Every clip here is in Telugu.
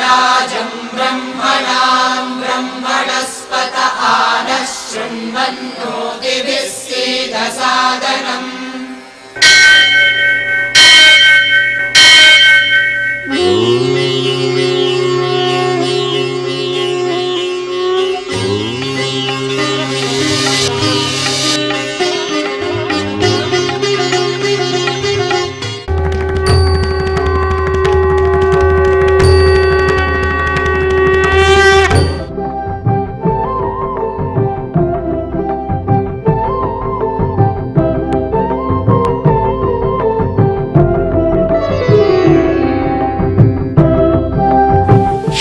ब्रह्मराजं ब्रह्मणां ब्रह्मणस्पत आनः शृण्वन्नोतिभिः सीदसादनम्।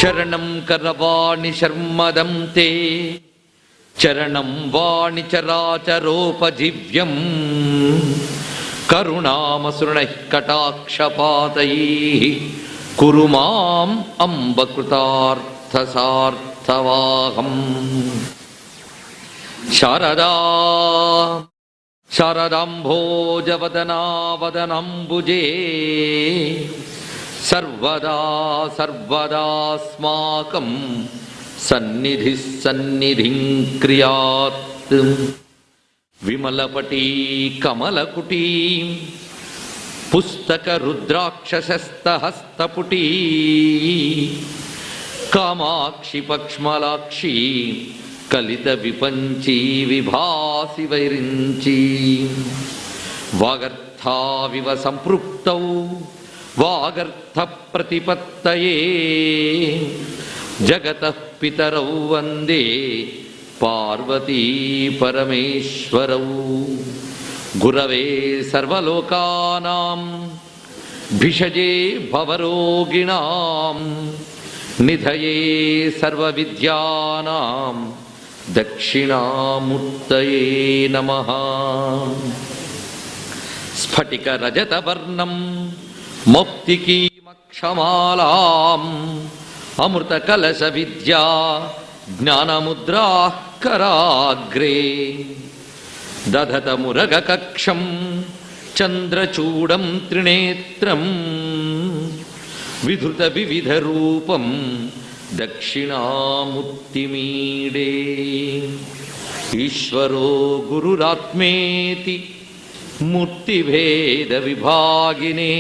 శరణం కరవాణి శర్మదం తే చరణం వాణి చరాచరోపజీవ్యం కరుణామసృణైః కటాక్షపాతైః కురు మాం అంబ కృతార్థసార్థవాహం. శారదా శారదాంభోజవదనావదనంబుజే సర్వదా సర్వదాస్మాకం సన్నిధి సన్నిధిం క్రియాత్. విమలపటీ కమలకుటీ పుస్తక రుద్రాక్షసస్తహస్తపుటీ కామాక్షి పక్ష్మలాక్షి కలిత విపంచీ విభాసి వైరించి. వాగర్థావివ సంపృక్తౌ వాగర్థ ప్రతిపత్తయే జగతః పితరౌ వందే పార్వతీ పరమేశ్వరౌ. గురవే సర్వలోకానాం భిషజే భవరోగిణాం నిధయే సర్వవిద్యానాం దక్షిణామూర్తయే నమః. స్ఫటిక రజతవర్ణం మౌక్తికీమక్షమాలాం అమృత కలశ విద్యా జ్ఞానముద్రాః కరాగ్రే. దధత మురగకక్షం చంద్రచూడం త్రినేత్రం విధృత వివిధ రూపం దక్షిణామూర్తిమీడే. ఈశ్వరో గురురాత్మేతి మూర్తిభేద విభాగినే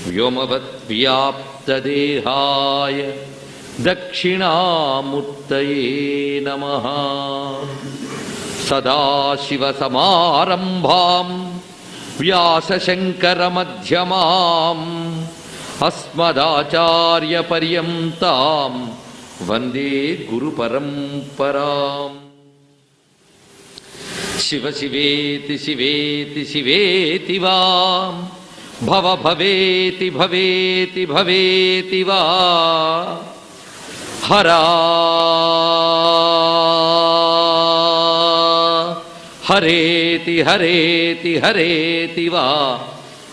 వ్యోమవత్ వ్యాప్తదేహాయ దక్షిణామూర్తయే నమః. సదాశివసమారంభాం వ్యాసశంకరమధ్యమాం అస్మదాచార్యపర్యంతాం వందే గురుపరంపరాం. శివ శివేతి శివేతి శివేతి వా భవ భవేతి భవేతి భవేతి వా హరా హరేతి హరేతి హరేతి వా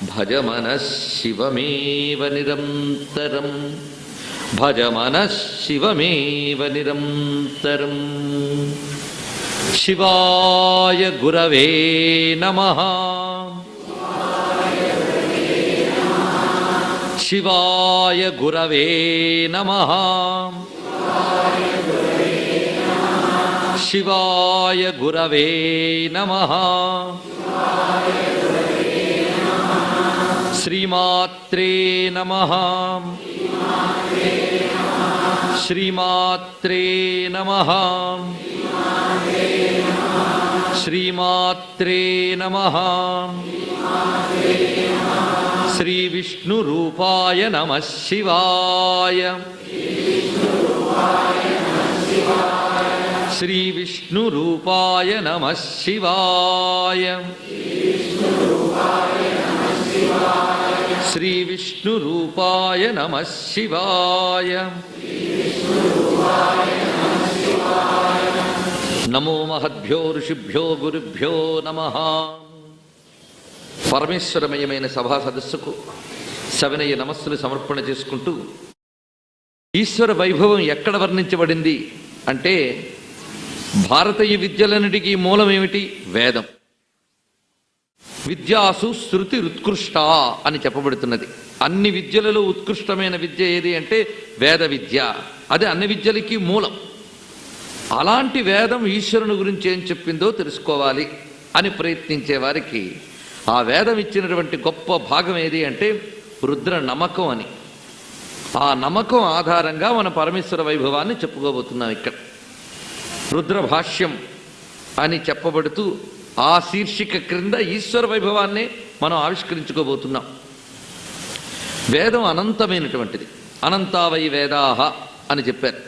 భజ మనః శివమేవ నిరంతరం భజ మనః శివమేవ నిరంతరం. శివాయ గురవే నమః. శివాయ గురవే నమః. శివాయ గురవే నమః. శ్రీమాత్రే నమః. శ్రీమాత్రే నమః. శ్రీమాత్రే నమః. శ్రీ విష్ణు రూపాయ నమః శివాయ. శ్రీ విష్ణు రూపాయ నమః శివాయ. శ్రీ విష్ణు రూపాయ నమః శివాయ. నమో మహద్భ్యో ఋషిభ్యో గురుభ్యో నమః. పరమేశ్వరమయమైన సభా సదస్సుకు సవినయ నమస్సులు సమర్పణ చేసుకుంటూ, ఈశ్వర వైభవం ఎక్కడ వర్ణించబడింది అంటే భారతీయ విద్యలన్నిటికీ మూలమేమిటి? వేదం. విద్యాసు శృతి ఉత్కృష్ట అని చెప్పబడుతున్నది. అన్ని విద్యలలో ఉత్కృష్టమైన విద్య ఏది అంటే వేద విద్య. అది అన్ని విద్యలకి మూలం. అలాంటి వేదం ఈశ్వరుని గురించి ఏం చెప్పిందో తెలుసుకోవాలి అని ప్రయత్నించే వారికి ఆ వేదం ఇచ్చినటువంటి గొప్ప భాగం ఏది అంటే రుద్ర నమ్మకం అని. ఆ నమ్మకం ఆధారంగా మన పరమేశ్వర వైభవాన్ని చెప్పుకోబోతున్నాం. ఇక్కడ రుద్ర భాష్యం అని చెప్పబడుతూ ఆ శీర్షిక క్రింద ఈశ్వర వైభవాన్నే మనం ఆవిష్కరించుకోబోతున్నాం. వేదం అనంతమైనటువంటిది. అనంతావై వేదాహ అని చెప్పారు.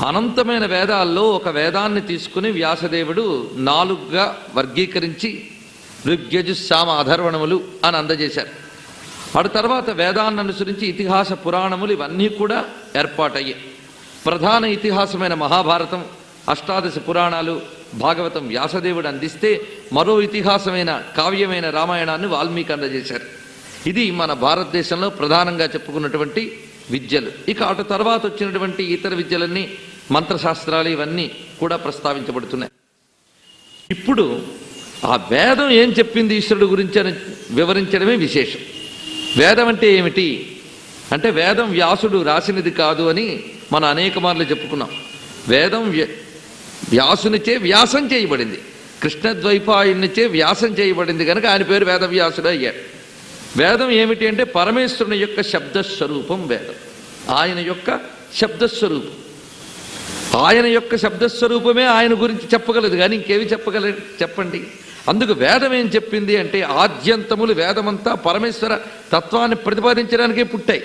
అనంతమైన వేదాల్లో ఒక వేదాన్ని తీసుకుని వ్యాసదేవుడు 4గా వర్గీకరించి ఋగ్యజుస్సామ అధర్వణములు అని అందజేశారు. అటు తర్వాత వేదాన్ని అనుసరించి ఇతిహాస పురాణములు ఇవన్నీ కూడా ఏర్పాటయ్యాయి. ప్రధాన ఇతిహాసమైన మహాభారతం, అష్టాదశ పురాణాలు, భాగవతం వ్యాసదేవుడు అందిస్తే మరో ఇతిహాసమైన కావ్యమైన రామాయణాన్ని వాల్మీకి అందజేశారు. ఇది మన భారతదేశంలో ప్రధానంగా చెప్పుకున్నటువంటి విద్యలు. ఇక అటు తర్వాత వచ్చినటువంటి ఇతర విద్యలన్నీ మంత్రశాస్త్రాలు ఇవన్నీ కూడా ప్రస్తావించబడుతున్నాయి. ఇప్పుడు ఆ వేదం ఏం చెప్పింది ఈశ్వరుడు గురించి అని వివరించడమే విశేషం. వేదం అంటే ఏమిటి అంటే వేదం వ్యాసుడు రాసినది కాదు అని మనం అనేక మార్లు చెప్పుకున్నాం. వేదం వ్యాసునిచే వ్యాసం చేయబడింది. కృష్ణద్వైపాయునిచే వ్యాసం చేయబడింది కనుక ఆయన పేరు వేదవ్యాసుడు అయ్యాడు. వేదం ఏమిటి అంటే పరమేశ్వరుని యొక్క శబ్దస్వరూపం వేదం. ఆయన యొక్క శబ్దస్వరూపం. ఆయన యొక్క శబ్దస్వరూపమే ఆయన గురించి చెప్పగలదు కానీ ఇంకేవి చెప్పండి. అందుకు వేదం ఏం చెప్పింది అంటే ఆద్యంతములు వేదమంతా పరమేశ్వర తత్వాన్ని ప్రతిపాదించడానికే పుట్టాయి.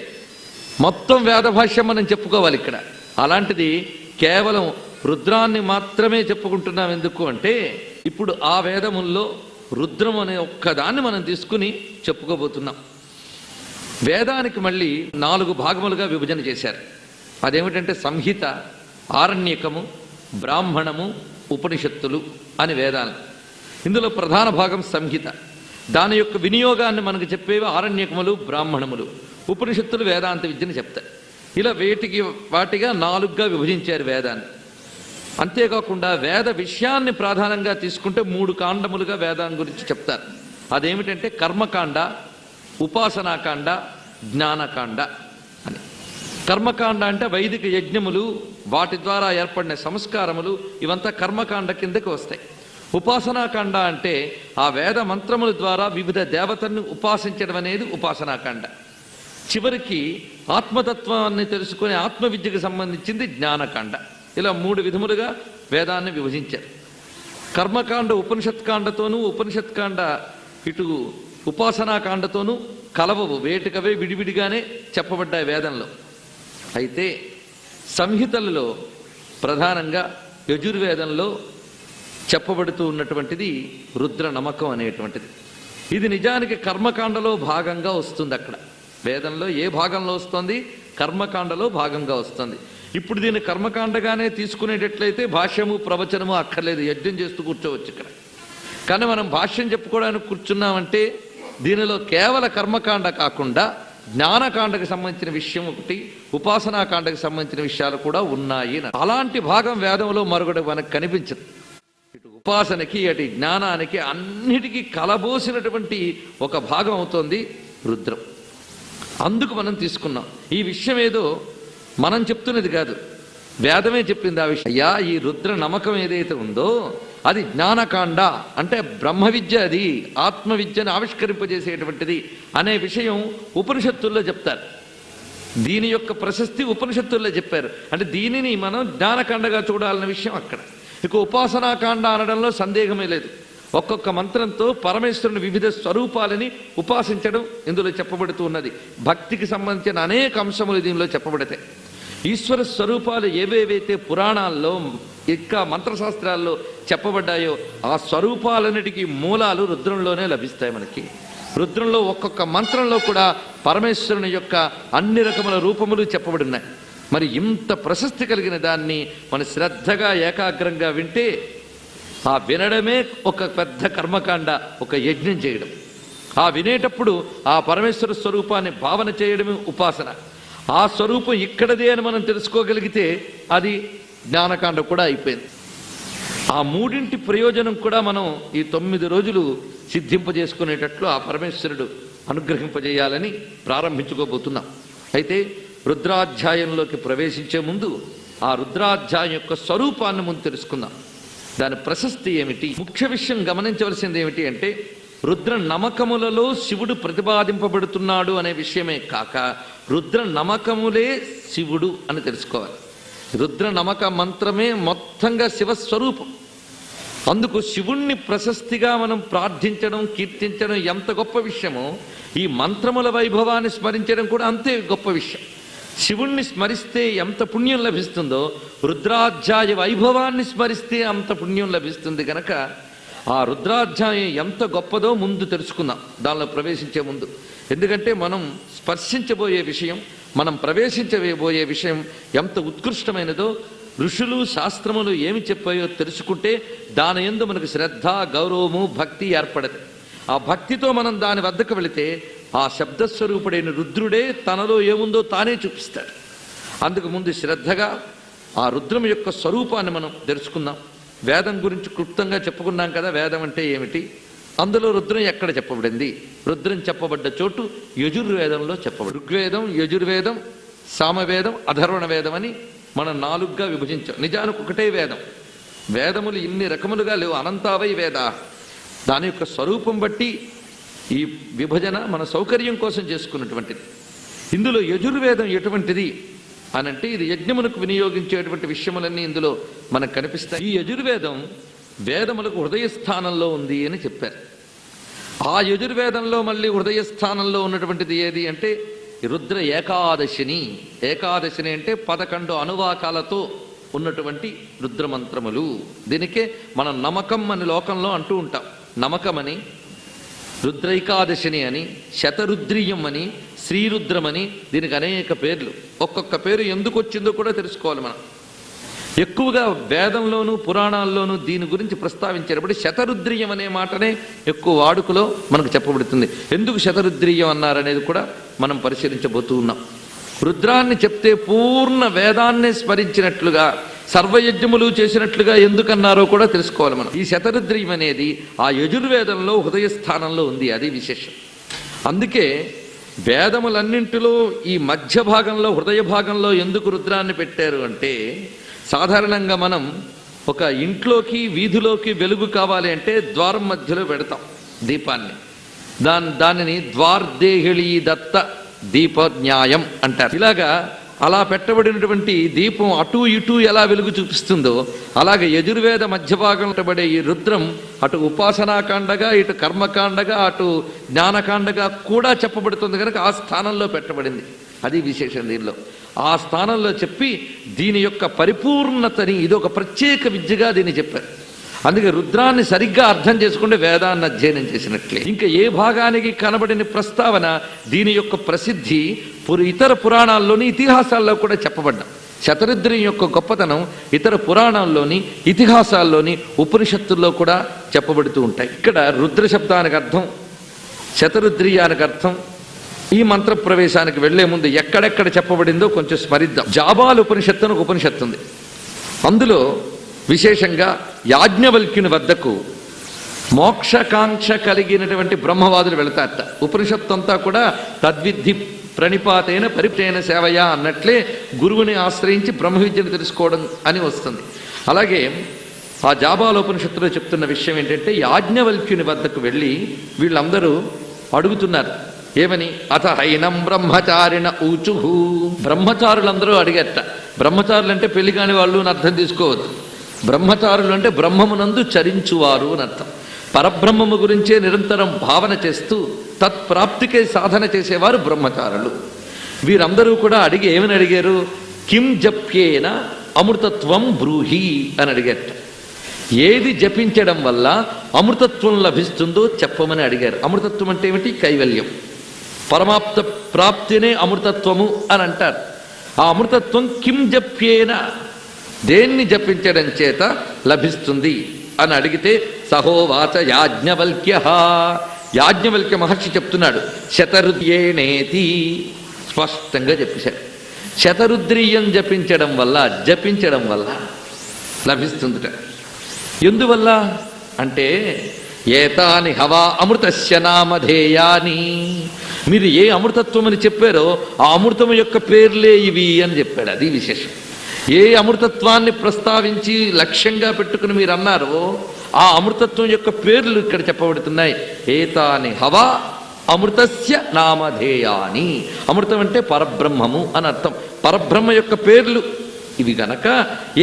మొత్తం వేద భాష్యం మనం చెప్పుకోవాలి ఇక్కడ. అలాంటిది కేవలం రుద్రాన్ని మాత్రమే చెప్పుకుంటున్నాం. ఎందుకు అంటే ఇప్పుడు ఆ వేదముల్లో రుద్రం అనే ఒక్కదాన్ని మనం తీసుకుని చెప్పుకోబోతున్నాం. వేదానికి మళ్ళీ 4 భాగములుగా విభజన చేశారు. అదేమిటంటే సంహిత, ఆరణ్యకము, బ్రాహ్మణము, ఉపనిషత్తులు అని వేదాలు. ఇందులో ప్రధాన భాగం సంహిత. దాని యొక్క వినియోగాన్ని మనకు చెప్పేవి ఆరణ్యకములు, బ్రాహ్మణములు. ఉపనిషత్తులు వేదాంత విద్యను చెప్తాయి. ఇలా వాటిగా 4గా విభజించారు వేదాన్ని. అంతేకాకుండా వేద విషయాన్ని ప్రధానంగా తీసుకుంటే 3 కాండములుగా వేదాన్ని గురించి చెప్తారు. అదేమిటంటే కర్మకాండ, ఉపాసనాకాండ, జ్ఞానకాండ అని. కర్మకాండ అంటే వైదిక యజ్ఞములు, వాటి ద్వారా ఏర్పడిన సంస్కారములు, ఇవంతా కర్మకాండ కిందకి వస్తాయి. ఉపాసనాకాండ అంటే ఆ వేద మంత్రముల ద్వారా వివిధ దేవతలను ఉపాసించడం అనేది ఉపాసనాకాండ. చివరికి ఆత్మతత్వాన్ని తెలుసుకునే ఆత్మవిద్యకు సంబంధించింది జ్ఞానకాండ. ఇలా 3 విధములుగా వేదాన్ని విభజించారు. కర్మకాండ ఉపనిషత్కాండతోనూ, ఉపనిషత్కాండ ఇటు ఉపాసనాకాండతోనూ కలవవు, వేటికవే విడివిడిగానే చెప్పబడ్డాయి వేదంలో. అయితే సంహితలలో ప్రధానంగా యజుర్వేదంలో చెప్పబడుతూ ఉన్నటువంటిది రుద్ర నమ్మకం అనేటువంటిది. ఇది నిజానికి కర్మకాండలో భాగంగా వస్తుంది. అక్కడ వేదంలో ఏ భాగంలో వస్తుంది? కర్మకాండలో భాగంగా వస్తుంది. ఇప్పుడు దీన్ని కర్మకాండగానే తీసుకునేటట్లయితే భాష్యము ప్రవచనము అక్కర్లేదు, యజ్ఞం చేస్తూ కూర్చోవచ్చు ఇక్కడ. కానీ మనం భాష్యం చెప్పుకోవడానికి కూర్చున్నామంటే దీనిలో కేవల కర్మకాండ కాకుండా జ్ఞానకాండకు సంబంధించిన విషయం ఒకటి, ఉపాసనాకాండకు సంబంధించిన విషయాలు కూడా ఉన్నాయి. అలాంటి భాగం వేదంలో మరొకటి మనకు కనిపించదు. ఇటు ఉపాసనకి అటు జ్ఞానానికి అన్నిటికీ కలబోసినటువంటి ఒక భాగం అవుతోంది రుద్రం. అందుకు మనం తీసుకున్నాం. ఈ విషయం ఏదో మనం చెప్తున్నది కాదు, వేదమే చెప్పింది ఆ విషయం. అయ్యా, ఈ రుద్ర నమ్మకం ఏదైతే ఉందో అది జ్ఞానకాండ అంటే బ్రహ్మ విద్య, అది ఆత్మవిద్యను ఆవిష్కరింపజేసేటువంటిది అనే విషయం ఉపనిషత్తుల్లో చెప్తారు. దీని యొక్క ప్రశస్తి ఉపనిషత్తుల్లో చెప్పారు. అంటే దీనిని మనం జ్ఞానకాండగా చూడాలన్న విషయం అక్కడ. ఇక ఉపాసనాకాండ అనడంలో సందేహమే లేదు. ఒక్కొక్క మంత్రంతో పరమేశ్వరుని వివిధ స్వరూపాలని ఉపాసించడం ఇందులో చెప్పబడుతూ ఉన్నది. భక్తికి సంబంధించిన అనేక అంశములు దీనిలో చెప్పబడతాయి. ఈశ్వర స్వరూపాలు ఏవేవైతే పురాణాల్లో ఇంకా మంత్రశాస్త్రాల్లో చెప్పబడ్డాయో ఆ స్వరూపాలన్నిటికీ మూలాలు రుద్రంలోనే లభిస్తాయి మనకి. రుద్రంలో ఒక్కొక్క మంత్రంలో కూడా పరమేశ్వరుని యొక్క అన్ని రకముల రూపములు చెప్పబడినాయి. మరి ఇంత ప్రశస్తి కలిగిన దాన్ని మన శ్రద్ధగా ఏకాగ్రంగా వింటే ఆ వినడమే ఒక పెద్ద కర్మకాండ, ఒక యజ్ఞం చేయడం. ఆ వినేటప్పుడు ఆ పరమేశ్వర స్వరూపాన్ని భావన చేయడమే ఉపాసన. ఆ స్వరూపం ఇక్కడదే అని మనం తెలుసుకోగలిగితే అది జ్ఞానకాండ కూడా అయిపోయింది. ఆ 3 ప్రయోజనం కూడా మనం ఈ 9 రోజులు సిద్ధింపజేసుకునేటట్లు ఆ పరమేశ్వరుడు అనుగ్రహింపజేయాలని ప్రారంభించుకోబోతున్నాం. అయితే రుద్రాధ్యాయంలోకి ప్రవేశించే ముందు ఆ రుద్రాధ్యాయం యొక్క స్వరూపాన్ని ముందు తెలుసుకుందాం. దాని ప్రశస్తి ఏమిటి? ముఖ్య విషయం గమనించవలసింది ఏమిటి అంటే, రుద్ర నమకములలో శివుడు ప్రతిపాదింపబడుతున్నాడు అనే విషయమే కాక రుద్ర నమకములే శివుడు అని తెలుసుకోవాలి. రుద్ర నమక మంత్రమే మొత్తంగా శివస్వరూపం. అందుకు శివుణ్ణి ప్రశస్తిగా మనం ప్రార్థించడం, కీర్తించడం ఎంత గొప్ప విషయమో, ఈ మంత్రముల వైభవాన్ని స్మరించడం కూడా అంతే గొప్ప విషయం. శివుణ్ణి స్మరిస్తే ఎంత పుణ్యం లభిస్తుందో, రుద్రాధ్యాయ వైభవాన్ని స్మరిస్తే అంత పుణ్యం లభిస్తుంది. కనుక ఆ రుద్రాధ్యాయం ఎంత గొప్పదో ముందు తెలుసుకుందాం దానిలో ప్రవేశించే ముందు. ఎందుకంటే మనం స్పర్శించబోయే విషయం, మనం ప్రవేశించబోయే విషయం ఎంత ఉత్కృష్టమైనదో, ఋషులు శాస్త్రములు ఏమి చెప్పాయో తెలుసుకుంటే దాని యందు మనకు శ్రద్ధ, గౌరవము, భక్తి ఏర్పడదు. ఆ భక్తితో మనం దాని వద్దకు వెళితే ఆ శబ్దస్వరూపుడైన రుద్రుడే తనలో ఏముందో తానే చూపిస్తాడు. అందుకు ముందు శ్రద్ధగా ఆ రుద్రం యొక్క స్వరూపాన్ని మనం తెలుసుకుందాం. వేదం గురించి క్లుప్తంగా చెప్పుకున్నాం కదా. వేదం అంటే ఏమిటి, అందులో రుద్రం ఎక్కడ చెప్పబడింది? రుద్రం చెప్పబడ్డ చోటు యజుర్వేదంలో చెప్పబడి. ఋగ్వేదం, యజుర్వేదం, సామవేదం, అధర్వణ వేదం అని మనం 4గా విభజించాం. నిజానికి ఒకటే వేదం. వేదములు ఇన్ని రకములుగా లేవు, అనంతావై వేద. దాని యొక్క స్వరూపం బట్టి ఈ విభజన మన సౌకర్యం కోసం చేసుకున్నటువంటిది. ఇందులో యజుర్వేదం ఎటువంటిది అనంటే, ఇది యజ్ఞములకు వినియోగించేటువంటి విషయములన్నీ ఇందులో మనకు కనిపిస్తాయి. ఈ యజుర్వేదం వేదములకు హృదయస్థానంలో ఉంది అని చెప్పారు. ఆ యజుర్వేదంలో మళ్ళీ హృదయస్థానంలో ఉన్నటువంటిది ఏది అంటే రుద్ర ఏకాదశిని. ఏకాదశిని అంటే 11 అనువాకాలతో ఉన్నటువంటి రుద్రమంత్రములు. దీనికే మనం నమకం అని లోకంలో అంటూ ఉంటాం. నమకమని, రుద్రైకాదశిని అని, శతరుద్రీయం అని, శ్రీరుద్రమని, దీనికి అనేక పేర్లు. ఒక్కొక్క పేరు ఎందుకు వచ్చిందో కూడా తెలుసుకోవాలి మనం. ఎక్కువగా వేదంలోనూ పురాణాల్లోనూ దీని గురించి ప్రస్తావించేటప్పుడు శతరుద్రీయం అనే మాటనే ఎక్కువ వాడుకలో మనకు చెప్పబడుతుంది. ఎందుకు శతరుద్రీయం అన్నారనేది కూడా మనం పరిశీలించబోతూ ఉన్నాం. రుద్రాన్ని చెప్తే పూర్ణ వేదాన్నే స్మరించినట్లుగా, సర్వయజ్ఞములు చేసినట్లుగా ఎందుకన్నారో కూడా తెలుసుకోవాలి మనం. ఈ శతరుద్రీయం అనేది ఆ యజుర్వేదంలో హృదయస్థానంలో ఉంది, అది విశేషం. అందుకే వేదములన్నింటిలో ఈ మధ్య భాగంలో, హృదయ భాగంలో ఎందుకు రుద్రాన్ని పెట్టారు అంటే, సాధారణంగా మనం ఒక ఇంట్లోకి, వీధిలోకి వెలుగు కావాలి అంటే ద్వారం మధ్యలో పెడతాం దీపాన్ని. దానిని ద్వార్దేహిళీ దత్త దీప న్యాయం అంటారు. ఇలాగా అలా పెట్టబడినటువంటి దీపం అటు ఇటు ఎలా వెలుగు చూపిస్తుందో, అలాగే యజుర్వేద మధ్య భాగం పెట్టబడే ఈ రుద్రం అటు ఉపాసనాకాండగా, ఇటు కర్మకాండగా, అటు జ్ఞానకాండగా కూడా చెప్పబడుతుంది. కనుక ఆ స్థానంలో పెట్టబడింది, అది విశేషం దీనిలో. ఆ స్థానంలో చెప్పి దీని యొక్క పరిపూర్ణతని, ఇది ఒక ప్రత్యేక విద్యగా దీన్ని చెప్పారు. అందుకే రుద్రాన్ని సరిగ్గా అర్థం చేసుకుంటే వేదాన్ని అధ్యయనం చేసినట్లే. ఇంకా ఏ భాగానికి కనబడిన ప్రస్తావన, దీని యొక్క ప్రసిద్ధి ఇతర పురాణాల్లోని, ఇతిహాసాల్లో కూడా చెప్పబడ్డాం. శతరుద్రం యొక్క గొప్పతనం ఇతర పురాణాల్లోని, ఇతిహాసాల్లోని, ఉపనిషత్తుల్లో కూడా చెప్పబడుతూ ఉంటాయి. ఇక్కడ రుద్ర శబ్దానికి అర్థం, శతరుద్రీయానికి అర్థం, ఈ మంత్ర ప్రవేశానికి వెళ్లే ముందు ఎక్కడెక్కడ చెప్పబడిందో కొంచెం స్మరిద్దాం. జాబాల ఉపనిషత్తు అని ఒక ఉపనిషత్తు ఉంది. అందులో విశేషంగా యాజ్ఞవల్క్యుని వద్దకు మోక్షకాంక్ష కలిగినటువంటి బ్రహ్మవాదులు వెళతారట. ఉపనిషత్తు అంతా కూడా తద్విద్ధి ప్రణిపాతైన పరిప్రేణ సేవయా అన్నట్లే గురువుని ఆశ్రయించి బ్రహ్మ విద్యను తెలుసుకోవడం అని వస్తుంది. అలాగే ఆ జాబాల ఉపనిషత్తులో చెప్తున్న విషయం ఏంటంటే, యాజ్ఞవల్క్యుని వద్దకు వెళ్ళి వీళ్ళందరూ అడుగుతున్నారు. ఏమని? అత హైనం బ్రహ్మచారిణ ఊచుహు. బ్రహ్మచారులందరూ అడిగట. బ్రహ్మచారులు అంటే పెళ్లి కాని వాళ్ళు అని అర్థం తీసుకోవద్దు. బ్రహ్మచారులు అంటే బ్రహ్మమునందు చరించువారు అని అర్థం. పరబ్రహ్మము గురించే నిరంతరం భావన చేస్తూ తత్ప్రాప్తికే సాధన చేసేవారు బ్రహ్మచారులు. వీరందరూ కూడా అడిగి ఏమని అడిగారు? కిం జప్యేన అమృతత్వం బ్రూహి అని అడిగారట. ఏది జపించడం వల్ల అమృతత్వం లభిస్తుందో చెప్పమని అడిగారు. అమృతత్వం అంటే ఏమిటి? కైవల్యం, పరమాప్త ప్రాప్తినే అమృతత్వము అని అంటారు. ఆ అమృతత్వం కిం జప్యేన, దేన్ని జపించడం చేత లభిస్తుంది అని అడిగితే, సహోవాచ యాజ్ఞవల్క్య. యాజ్ఞవల్క్య మహర్షి చెప్తున్నాడు, శతరుద్యేణేతి, స్పష్టంగా చెప్పేశాడు. శతరుద్రీయం జపించడం వల్ల లభిస్తుందిట. ఎందువల్ల అంటే, ఏతాని హవా అమృతస్య నామధేయాని. మీరు ఏ అమృతత్వం అని చెప్పారో ఆ అమృతం యొక్క పేర్లే ఇవి అని చెప్పాడు. అది విశేషం. ఏ అమృతత్వాన్ని ప్రస్తావించి లక్ష్యంగా పెట్టుకుని మీరు అన్నారో ఆ అమృతత్వం యొక్క పేర్లు ఇక్కడ చెప్పబడుతున్నాయి. ఏతాని హవా అమృతస్య నామధేయాని. అమృతం అంటే పరబ్రహ్మము అని అర్థం. పరబ్రహ్మ యొక్క పేర్లు ఇవి గనక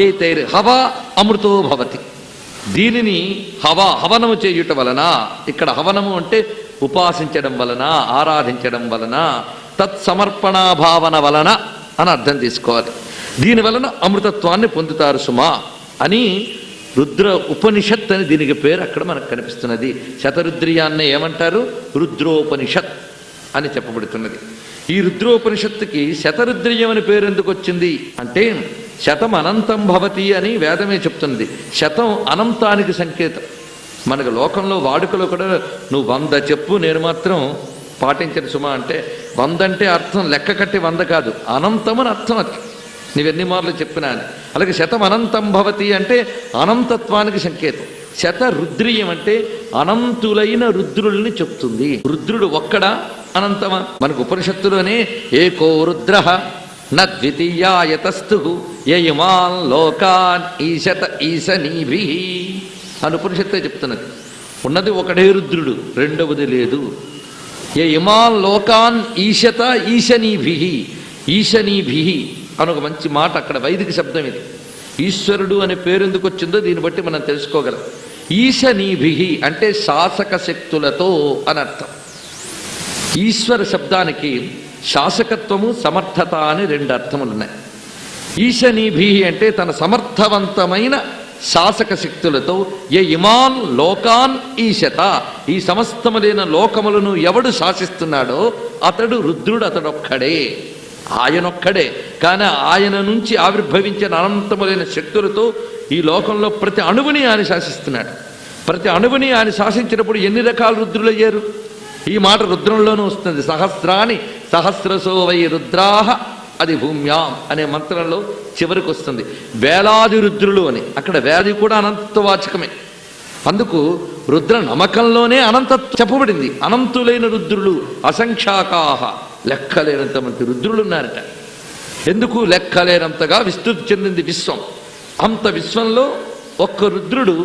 ఏతైర్ హవా అమృతో భవతి. దీనిని హవనము చేయుట వలన, ఇక్కడ హవనము అంటే ఉపాసించడం వలన, ఆరాధించడం వలన, తత్సమర్పణాభావన వలన అని అర్థం తీసుకోవాలి. దీని వలన అమృతత్వాన్ని పొందుతారు సుమా అని రుద్ర ఉపనిషత్ అని దీనికి పేరు అక్కడ మనకు కనిపిస్తున్నది. శతరుద్రియాన్ని ఏమంటారు? రుద్రోపనిషత్ అని చెప్పబడుతున్నది. ఈ రుద్రోపనిషత్తుకి శతరుద్రియం అని పేరు ఎందుకు వచ్చింది అంటే శతం అనంతం భవతి అని వేదమే చెప్తుంది. శతం అనంతానికి సంకేతం. మనకు లోకంలో వాడుకలో కూడా నువ్వు 100 చెప్పు, నేను మాత్రం పాటించను సుమా అంటే 100 అంటే అర్థం లెక్క కట్టి 100 కాదు, అనంతం అని అర్థం. అది నీవెన్ని మార్లు చెప్పినా అని. అలాగే శతం అనంతం భవతి అంటే అనంతత్వానికి సంకేతం. శత రుద్రియం అంటే అనంతులైన రుద్రుల్ని చెప్తుంది. రుద్రుడు ఒక్కడా అనంతమా? మనకు ఉపనిషత్తులోనే ఏకో రుద్ర నద్వితీయాయతస్తు యయమాన్ లోకాన్ ఈశత ఈశనీభి అని ఉపనిషత్తే చెప్తున్నది. ఉన్నది ఒకడే రుద్రుడు, రెండవది లేదు. యయమాన్ లోకాన్ ఈశత ఈశనీభి. ఈశనీభి అని ఒక మంచి మాట అక్కడ వైదిక శబ్దం ఇది. ఈశ్వరుడు అనే పేరు ఎందుకు వచ్చిందో దీన్ని బట్టి మనం తెలుసుకోగలం. ఈశనీభి అంటే శాసక శక్తులతో అని అర్థం. ఈశ్వర శబ్దానికి శాసకత్వము సమర్థత అని 2 అర్థములున్నాయి. ఈశనీభి అంటే తన సమర్థవంతమైన శాసక శక్తులతో ఏ ఇమాన్ లోకాన్ ఈశత, ఈ సమస్తములైన లోకములను ఎవడు శాసిస్తున్నాడో అతడు రుద్రుడు, అతడొక్కడే, ఆయనొక్కడే. కానీ ఆయన నుంచి ఆవిర్భవించిన అనంతములైన శక్తులతో ఈ లోకంలో ప్రతి అణువుని ఆయన శాసిస్తున్నాడు. ప్రతి అణువుని ఆయన శాసించినప్పుడు ఎన్ని రకాల రుద్రులయ్యారు? ఈ మాట రుద్రంలోనూ వస్తుంది. సహస్రాని సహస్రసో వై రుద్రాహ అది భూమ్యాం అనే మంత్రంలో చివరికి వస్తుంది. వేలాది రుద్రులు అని. అక్కడ వేది కూడా అనంతవాచకమే. అందుకు రుద్ర నమ్మకంలోనే అనంత చెప్పబడింది. అనంతులైన రుద్రులు అసంఖ్యాకాహ, లెక్కలేనంత మంది రుద్రులు ఉన్నారట. ఎందుకు? లెక్కలేనంతగా విస్తృతి చెందింది విశ్వం. అంత విశ్వంలో ఒక్క రుద్రుడు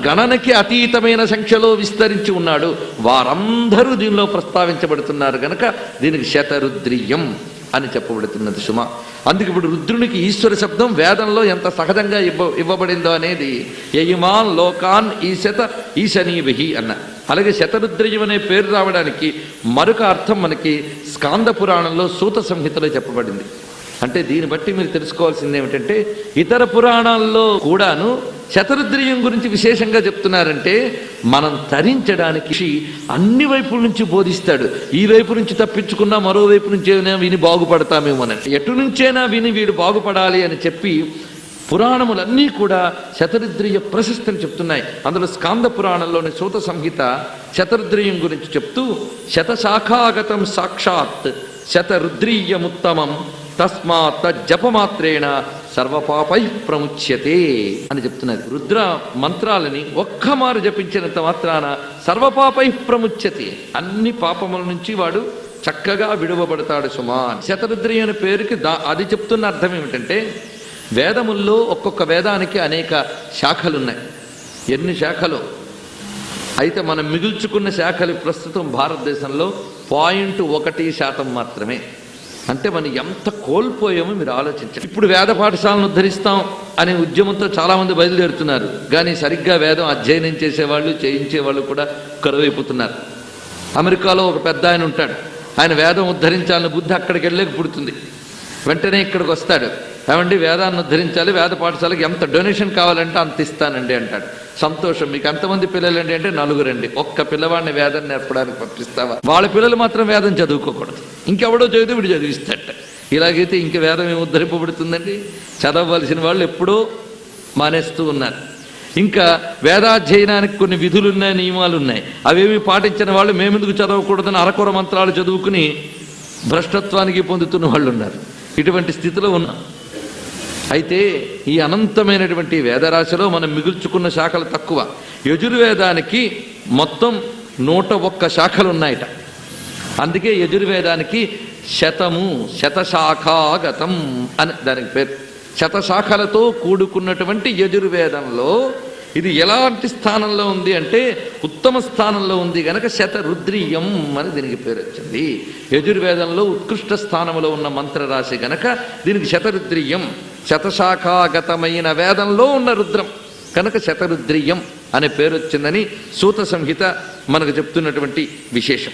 గణనకి అతీతమైన సంఖ్యలో విస్తరించి ఉన్నాడు. వారందరూ దీనిలో ప్రస్తావించబడుతున్నారు గనక దీనికి శతరుద్రియం అని చెప్పబడుతున్నది సుమ. అందుకు ఇప్పుడు రుద్రునికి ఈశ్వర శబ్దం వేదంలో ఎంత సహజంగా ఇవ్వబడిందో అనేది యయిమాన్ లోకాన్ ఈశత ఈశనీభి అన్న. అలాగే శతరుద్రియం అనే పేరు రావడానికి మరొక అర్థం మనకి స్కాంద పురాణంలో సూత సంహితలో చెప్పబడింది. అంటే దీన్ని బట్టి మీరు తెలుసుకోవాల్సింది ఏమిటంటే ఇతర పురాణాల్లో కూడాను శతరుద్రియం గురించి విశేషంగా చెప్తున్నారంటే మనం తరించడానికి అన్ని వైపుల నుంచి బోధిస్తాడు. ఈ వైపు నుంచి తప్పించుకున్నా మరోవైపు నుంచైనా విని బాగుపడతామేమోనని, ఎటు నుంచైనా విని వీడు బాగుపడాలి అని చెప్పి పురాణములన్నీ కూడా శతరుద్రియ ప్రశస్తిని చెప్తున్నాయి. అందులో స్కాంద పురాణంలోని సూత సంహిత శతరుద్రియం గురించి చెప్తూ శతశాఖాగతం సాక్షాత్ శతరుద్రీయముత్తమం తస్మాత్ జపమాత్రేణ సర్వపాపై ప్రముచ్యతే అని చెప్తున్నది. రుద్ర మంత్రాలని ఒక్కమారు జపించినంత మాత్రాన సర్వపాపై ప్రముచ్యతే, అన్ని పాపముల నుంచి వాడు చక్కగా విడువబడతాడు సుమా. శతరుద్రి అనే పేరుకి అది చెప్తున్న అర్థం ఏమిటంటే వేదముల్లో ఒక్కొక్క వేదానికి అనేక శాఖలున్నాయి. ఎన్ని శాఖలు అయితే మనం మిగుల్చుకున్న శాఖలు ప్రస్తుతం భారతదేశంలో 0.1% మాత్రమే. అంటే మనం ఎంత కోల్పోయామో మీరు ఆలోచించండి. ఇప్పుడు వేద పాఠశాలను ఉద్ధరిస్తాం అనే ఉద్యమంతో చాలామంది బయలుదేరుతున్నారు. కానీ సరిగ్గా వేదం అధ్యయనం చేసేవాళ్ళు చేయించేవాళ్ళు కూడా కరువైపోతున్నారు. అమెరికాలో ఒక పెద్ద ఆయన ఉంటాడు. ఆయన వేదం ఉద్ధరించాలని బుద్ధి అక్కడికి వెళ్ళలేక పుడుతుంది. వెంటనే ఇక్కడికి వస్తాడు. ఏమండి వేదాన్ని ఉద్ధరించాలి, వేద పాఠశాలకి ఎంత డొనేషన్ కావాలంటే అంత ఇస్తానండి అంటాడు. సంతోషం, మీకు ఎంతమంది పిల్లలండి అంటే 4 అండి. ఒక్క పిల్లవాడిని వేదం నేర్పడానికి పంపిస్తావా? వాళ్ళ పిల్లలు మాత్రం వేదం చదువుకోకూడదు, ఇంకెవడో చదివితే వీడు చదివిస్తాడట. ఇలాగైతే ఇంక వేదం ఏమి ఉద్ధరింపబడుతుందండి? చదవవలసిన వాళ్ళు ఎప్పుడూ మానేస్తూ ఉన్నారు. ఇంకా వేదాధ్యయనానికి కొన్ని విధులున్నాయి, నియమాలు ఉన్నాయి. అవేమి పాటించిన వాళ్ళు మేమెందుకు చదవకూడదని అరకొర మంత్రాలు చదువుకుని భ్రష్టత్వానికి పొందుతున్న వాళ్ళు ఉన్నారు. ఇటువంటి స్థితిలో ఉన్నాం. అయితే ఈ అనంతమైనటువంటి వేదరాశిలో మనం మిగుల్చుకున్న శాఖలు తక్కువ. యజుర్వేదానికి మొత్తం 101 శాఖలు ఉన్నాయట. అందుకే యజుర్వేదానికి శతశాఖాగతం అని దానికి పేరు. శతశాఖలతో కూడుకున్నటువంటి యజుర్వేదంలో ఇది ఎలాంటి స్థానంలో ఉంది అంటే ఉత్తమ స్థానంలో ఉంది గనక శతరుద్రీయం అని దీనికి పేరు వచ్చింది. యజుర్వేదంలో ఉత్కృష్ట స్థానంలో ఉన్న మంత్రరాశి గనక దీనికి శతరుద్రీయం. శతశాఖాగతమైన వేదంలో ఉన్న రుద్రం కనుక శతరుద్రీయం అనే పేరు వచ్చిందని సూత సంహిత మనకు చెప్తున్నటువంటి విశేషం.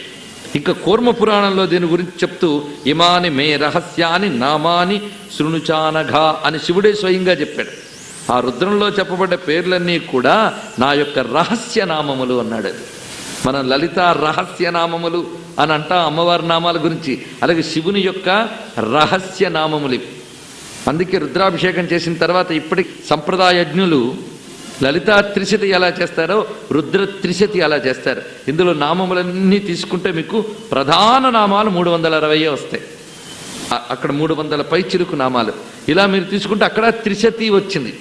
ఇంకా కూర్మ పురాణంలో దీని గురించి చెప్తూ ఇమాని మే రహస్యాని నామాని శృణుచానఘా అని శివుడే స్వయంగా చెప్పాడు. ఆ రుద్రంలో చెప్పబడ్డ పేర్లన్నీ కూడా నా యొక్క రహస్య నామములు అన్నాడు. అది మనం లలిత రహస్య నామములు అని అంటాం అమ్మవారి నామాల గురించి. అలాగే శివుని యొక్క రహస్య నామములు. అందుకే రుద్రాభిషేకం చేసిన తర్వాత ఇప్పటి సంప్రదాయజ్ఞులు లలితా త్రిశతి ఎలా చేస్తారో రుద్ర త్రిశతి అలా చేస్తారు. ఇందులో నామములన్నీ తీసుకుంటే మీకు ప్రధాన నామాలు 360 వస్తాయి. అక్కడ 300 పై చిరుకు నామాలు. ఇలా మీరు తీసుకుంటే అక్కడ త్రిశతి వచ్చింది.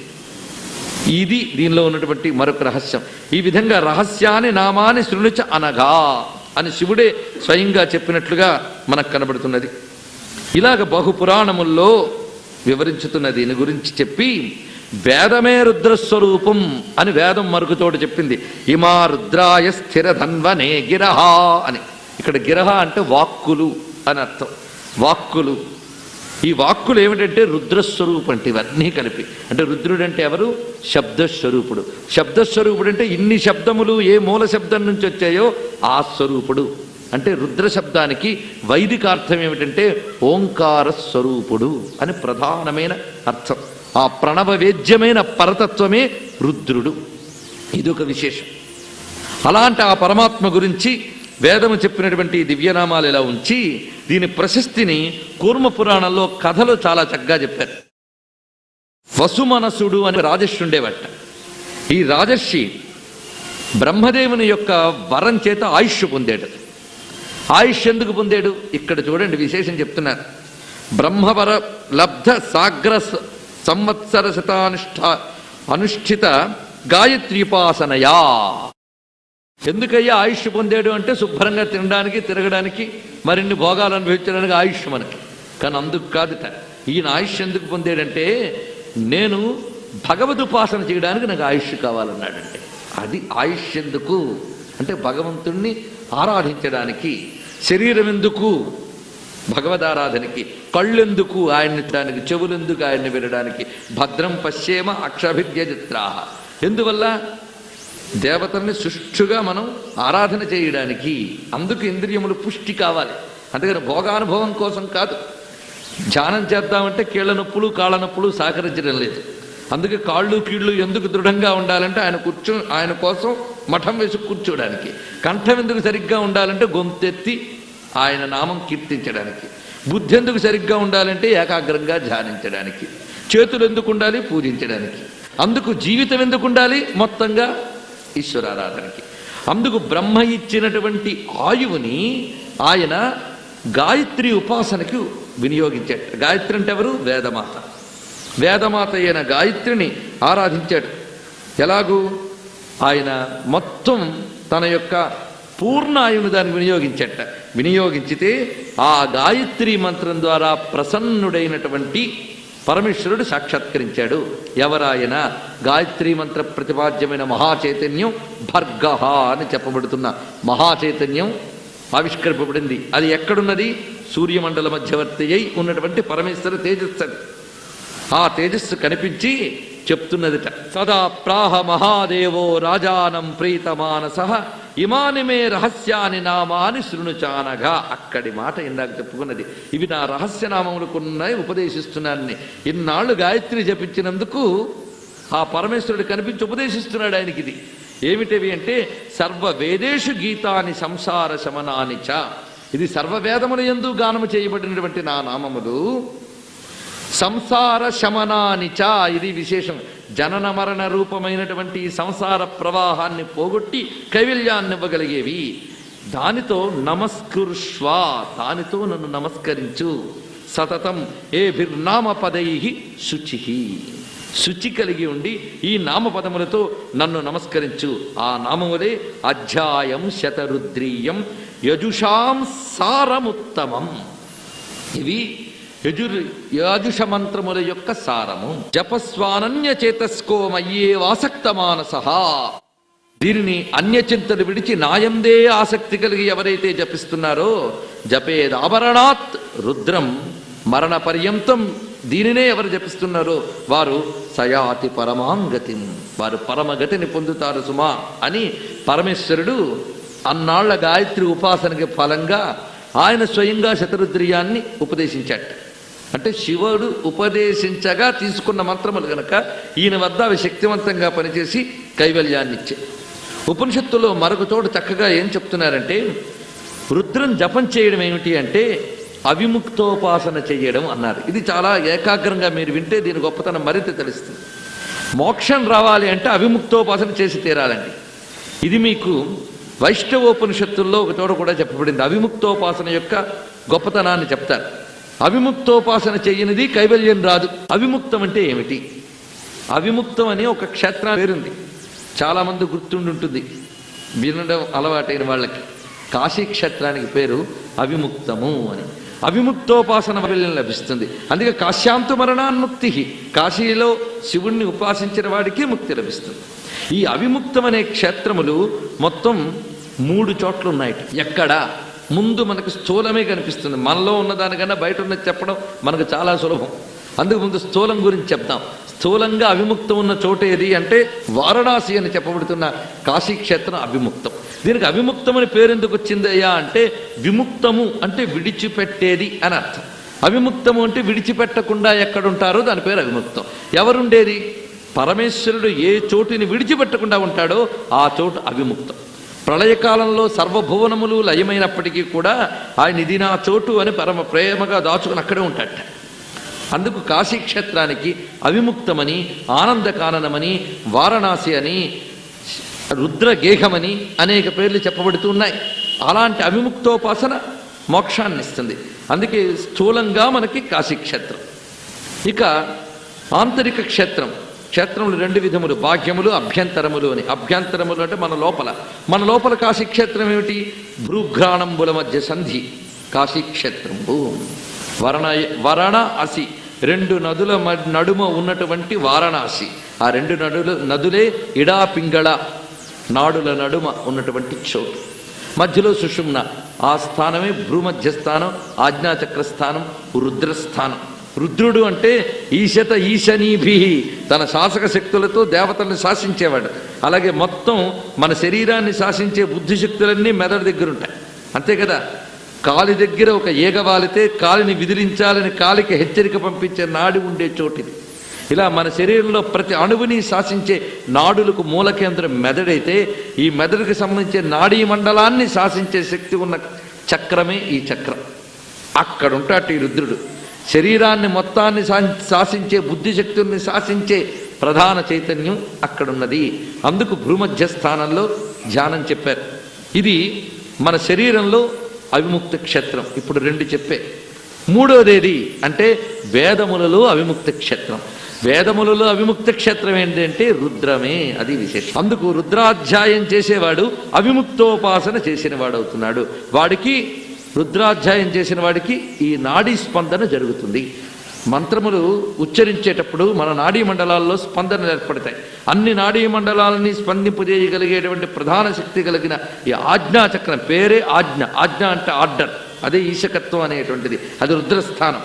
ఇది దీనిలో ఉన్నటువంటి మరొక రహస్యం. ఈ విధంగా రహస్యాన్ని నామాన్ని శృణుచ అనగా అని శివుడే స్వయంగా చెప్పినట్లుగా మనకు కనబడుతున్నది. ఇలాగ బహుపురాణముల్లో వివరించుతున్న దీని గురించి చెప్పి వేదమే రుద్రస్వరూపం అని వేదం మరుగుతోడు చెప్పింది. ఇమా రుద్రాయ స్థిరధన్వనే గిరహ అని. ఇక్కడ గిరహ అంటే వాక్కులు అని అర్థం. వాక్కులు. ఈ వాక్కులు ఏమిటంటే రుద్రస్వరూపం అంటే ఇవన్నీ కలిపి. అంటే రుద్రుడు అంటే ఎవరు? శబ్దస్వరూపుడు. శబ్దస్వరూపుడు అంటే ఇన్ని శబ్దములు ఏ మూల శబ్దం నుంచి వచ్చాయో ఆ స్వరూపుడు. అంటే రుద్ర శబ్దానికి వైదికార్థం ఏమిటంటే ఓంకార స్వరూపుడు అని ప్రధానమైన అర్థం. ఆ ప్రణవవేద్యమైన పరతత్వమే రుద్రుడు. ఇదొక విశేషం. అలాంటి ఆ పరమాత్మ గురించి వేదము చెప్పినటువంటి దివ్యనామాలు ఇలా ఉంచి దీని ప్రశస్తిని కూర్మ పురాణంలో కథలు చాలా చక్కగా చెప్పారు. వసుమనసుడు అని రాజర్షి ఉండేవట. ఈ రాజర్షి బ్రహ్మదేవుని యొక్క వరం చేత ఆయుష్ పొందాడు. ఆయుష్ ఎందుకు పొందాడు? ఇక్కడ చూడండి విశేషం చెప్తున్నారు. బ్రహ్మవర లబ్ధ సాగ్ర సంవత్సర అనుష్ఠిత గాయత్రీపాసనయా. ఎందుకయ్యా ఆయుష్ పొందాడు అంటే శుభ్రంగా తినడానికి తిరగడానికి మరిన్ని భోగాలు అనుభవించడానికి ఆయుష్ మనకి. కానీ అందుకు కాదుట. ఈయన ఆయుష్ ఎందుకు పొందాడంటే నేను భగవదుపాసన చేయడానికి నాకు ఆయుష్ కావాలన్నాడంటే. అది ఆయుష్ ఎందుకు అంటే భగవంతుణ్ణి ఆరాధించడానికి. శరీరం ఎందుకు? భగవదారాధనకి. కళ్ళెందుకు? ఆయన్ని దానికి. చెవులెందుకు? ఆయన్ని వినడానికి. భద్రం పశ్యేమ అక్షభిద్యజిత్రాహ. ఎందువల్ల? దేవతల్ని సుష్ఠుగా మనం ఆరాధన చేయడానికి. అందుకు ఇంద్రియములు పుష్టి కావాలి. అందుకని భోగానుభవం కోసం కాదు. ధ్యానం చేద్దామంటే కీళ్ళ నొప్పులు కాళ్ళ నొప్పులు సహకరించడం లేదు. అందుకే కాళ్ళు కీళ్ళు ఎందుకు దృఢంగా ఉండాలంటే ఆయన కోసం మఠం వేసి కూర్చోడానికి. కంఠం ఎందుకు సరిగ్గా ఉండాలంటే గొంతెత్తి ఆయన నామం కీర్తించడానికి. బుద్ధి ఎందుకు సరిగ్గా ఉండాలంటే ఏకాగ్రంగా ధ్యానించడానికి. చేతులు ఎందుకు ఉండాలి? పూజించడానికి. అందుకు జీవితం ఎందుకు ఉండాలి? మొత్తంగా ఈశ్వరారాధనకి. అందుకు బ్రహ్మ ఇచ్చినటువంటి ఆయువుని ఆయన గాయత్రి ఉపాసనకి వినియోగించాడు. గాయత్రి అంటే ఎవరు? వేదమాత. వేదమాత అయిన గాయత్రిని ఆరాధించాడు. ఎలాగూ? ఆయన మొత్తం తన యొక్క పూర్ణ ఆయువును దాన్ని వినియోగించట. వినియోగించితే ఆ గాయత్రి మంత్రం ద్వారా ప్రసన్నుడైనటువంటి పరమేశ్వరుడు సాక్షాత్కరించాడు. ఎవరాయన? గాయత్రీ మంత్ర ప్రతిపాద్యమైన మహాచైతన్యం భర్గః అని చెప్పబడుతున్న మహాచైతన్యం ఆవిష్కరింపబడింది. అది ఎక్కడున్నది? సూర్యమండల మధ్యవర్తి అయి ఉన్నటువంటి పరమేశ్వర తేజస్సు. ఆ తేజస్సు కనిపించి చెప్తున్నదిట. సదా ప్రాహ మహాదేవో రాజానం ప్రీతమానసః ఇమాని మే రహస్యాని నామాని శృణుచానగా. అక్కడి మాట ఇందాక చెప్పుకున్నది. ఇవి నా రహస్యనామములకున్నాయి, ఉపదేశిస్తున్నానని. ఇన్నాళ్ళు గాయత్రి జపించినందుకు ఆ పరమేశ్వరుడు కనిపించి ఉపదేశిస్తున్నాడు ఆయనకి. ఇది ఏమిటివి అంటే సర్వ వేదేషు గీతాని సంసార శమనాని చ. ఇది సర్వవేదముల యందు గానము చేయబడినటువంటి నా నామములు. సంసార శమనానిచ. ఇది విశేషం. జనన మరణ రూపమైనటువంటి ఈ సంసార ప్రవాహాన్ని పోగొట్టి కైవల్యాన్ని ఇవ్వగలిగేవి. దానితో నమస్కృష్వ. దానితో నన్ను నమస్కరించు. సతతం ఏభిర్నామ పదై శుచి, శుచి కలిగి ఉండి ఈ నామపదములతో నన్ను నమస్కరించు. ఆ నామములే అధ్యాయం శతరుద్రీయం యజుషాం సారముత్తమం. ఇవి యాజుష మంత్రముల యొక్క సారము. జపస్వానన్య చేతస్కో మయ్యే వాసక్త మానసః. దీనిని అన్యచింతలు విడిచి నాయందే ఆసక్తి కలిగి ఎవరైతే జపిస్తున్నారో, జపేదాభరణాత్ రుద్రం మరణ పర్యంతం, దీనినే ఎవరు జపిస్తున్నారో వారు సయాతి పరమాంగతి, వారు పరమగతిని పొందుతారు సుమా అని పరమేశ్వరుడు అన్నాళ్ల గాయత్రి ఉపాసనకి ఫలంగా ఆయన స్వయంగా శతరుద్రియాన్ని ఉపదేశించాట. అంటే శివుడు ఉపదేశించగా తీసుకున్న మంత్రములు గనక ఈయన వద్ద అవి శక్తివంతంగా పనిచేసి కైవల్యాన్ని ఇచ్చే. ఉపనిషత్తులో మరొక చోట చక్కగా ఏం చెప్తున్నారంటే, రుద్రం జపం చేయడం ఏమిటి అంటే అవిముక్తోపాసన చేయడం అన్నారు. ఇది చాలా ఏకాగ్రంగా మీరు వింటే దీని గొప్పతనం మరింత తెలుస్తుంది. మోక్షం రావాలి అంటే అవిముక్తోపాసన చేసి తీరాలండి. ఇది మీకు వైష్ణవోపనిషత్తుల్లో ఒక చోట కూడా చెప్పబడింది. అవిముక్తోపాసన యొక్క గొప్పతనాన్ని చెప్తారు. అవిముక్తోపాసన చేయనిది కైవల్యం రాదు. అవిముక్తం అంటే ఏమిటి? అవిముక్తం అని ఒక క్షేత్రం పేరుంది, చాలామంది గుర్తుండుంటుంది వినడం అలవాటైన వాళ్ళకి. కాశీ క్షేత్రానికి పేరు అవిముక్తము అని. అవిముక్తోపాసన కైవల్యం లభిస్తుంది. అందుకే కాశ్యాంతు మరణాన్ముక్తి, కాశీలో శివుణ్ణి ఉపాసించిన వాడికి ముక్తి లభిస్తుంది. ఈ అవిముక్తం అనే క్షేత్రములు మొత్తం 3 చోట్ల ఉన్నాయి. ఎక్కడ ముందు మనకు స్థూలమే కనిపిస్తుంది. మనలో ఉన్నదానికన్నా బయట ఉన్నది చెప్పడం మనకు చాలా సులభం. అందుకు ముందు స్థూలం గురించి చెప్తాం. స్థూలంగా అవిముక్తం ఉన్న చోటు ఏది అంటే వారణాసి అని చెప్పబడుతున్న కాశీక్షేత్రం అవిముక్తం. దీనికి అవిముక్తం అని పేరు ఎందుకు వచ్చిందయ్యా అంటే, విముక్తము అంటే విడిచిపెట్టేది అని అర్థం. అవిముక్తము అంటే విడిచిపెట్టకుండా ఎక్కడుంటారో దాని పేరు అవిముక్తం. ఎవరుండేది? పరమేశ్వరుడు ఏ చోటుని విడిచిపెట్టకుండా ఉంటాడో ఆ చోటు అవిముక్తం. ప్రళయకాలంలో సర్వభువనములు లయమైనప్పటికీ కూడా ఆయన ఇది నా చోటు అని పరమ ప్రేమగా దాచుకుని అక్కడే ఉంటాడట. అందుకు కాశీక్షేత్రానికి అవిముక్తమని, ఆనందకాననమని, వారణాసి అని, రుద్రగేహమని అనేక పేర్లు చెప్పబడుతూ ఉన్నాయి. అలాంటి అవిముక్తోపాసన మోక్షాన్ని ఇస్తుంది. అందుకే స్థూలంగా మనకి కాశీక్షేత్రం. ఇక ఆంతరిక క్షేత్రం, క్షేత్రములు 2 విధములు, బాహ్యములు అభ్యంతరములు అని. అభ్యంతరములు అంటే మన లోపల కాశీక్షేత్రం ఏమిటి? భ్రూఘ్రాణంబుల మధ్య సంధి కాశీక్షేత్రంబు. వరణ అసి 2 నదుల నడుమ ఉన్నటువంటి వారణాసి. ఆ 2 నదులే ఇడా పింగళ నాడుల నడుమ ఉన్నటువంటి చోటు. మధ్యలో సుషుమ్న, ఆ స్థానమే భూమధ్యస్థానం, ఆజ్ఞాచక్రస్థానం, రుద్రస్థానం. రుద్రుడు అంటే ఈశత ఈశనీభి, తన శాసక శక్తులతో దేవతల్ని శాసించేవాడు. అలాగే మొత్తం మన శరీరాన్ని శాసించే బుద్ధిశక్తులన్నీ మెదడు దగ్గర ఉంటాయి, అంతే కదా. కాలి దగ్గర ఒక ఈగ వాలితే కాలిని విదిలించాలని కాలికి హెచ్చరిక పంపించే నాడి ఉండే చోటిది. ఇలా మన శరీరంలో ప్రతి అణువుని శాసించే నాడులకు మూల కేంద్రం మెదడైతే, ఈ మెదడుకి సంబంధించే నాడీ మండలాన్ని శాసించే శక్తి ఉన్న చక్రమే ఈ చక్రం. అక్కడుంటాడు ఈ రుద్రుడు. శరీరాన్ని మొత్తాన్ని శాసించే, బుద్ధిశక్తుల్ని శాసించే ప్రధాన చైతన్యం అక్కడున్నది. అందుకు భూమధ్యస్థానంలో ధ్యానం చెప్పారు. ఇది మన శరీరంలో అవిముక్త క్షేత్రం. ఇప్పుడు 2 చెప్పే. 3వదేది అంటే వేదములలో అవిముక్త క్షేత్రం. వేదములలో అవిముక్త క్షేత్రం ఏంటంటే రుద్రమే, అది విశేషం. అందుకు రుద్రాధ్యాయం చేసేవాడు అవిముక్తోపాసన చేసిన వాడు అవుతున్నాడు. వాడికి, రుద్రాధ్యాయం చేసిన వాడికి ఈ నాడీ స్పందన జరుగుతుంది. మంత్రములు ఉచ్చరించేటప్పుడు మన నాడీ మండలాల్లో స్పందనలు ఏర్పడతాయి. అన్ని నాడీ మండలాలని స్పందింపజేయగలిగేటువంటి ప్రధాన శక్తి కలిగిన ఈ ఆజ్ఞాచక్రం పేరే ఆజ్ఞ. ఆజ్ఞ అంటే ఆర్డర్, అదే ఈశకత్వం అనేటువంటిది, అది రుద్రస్థానం.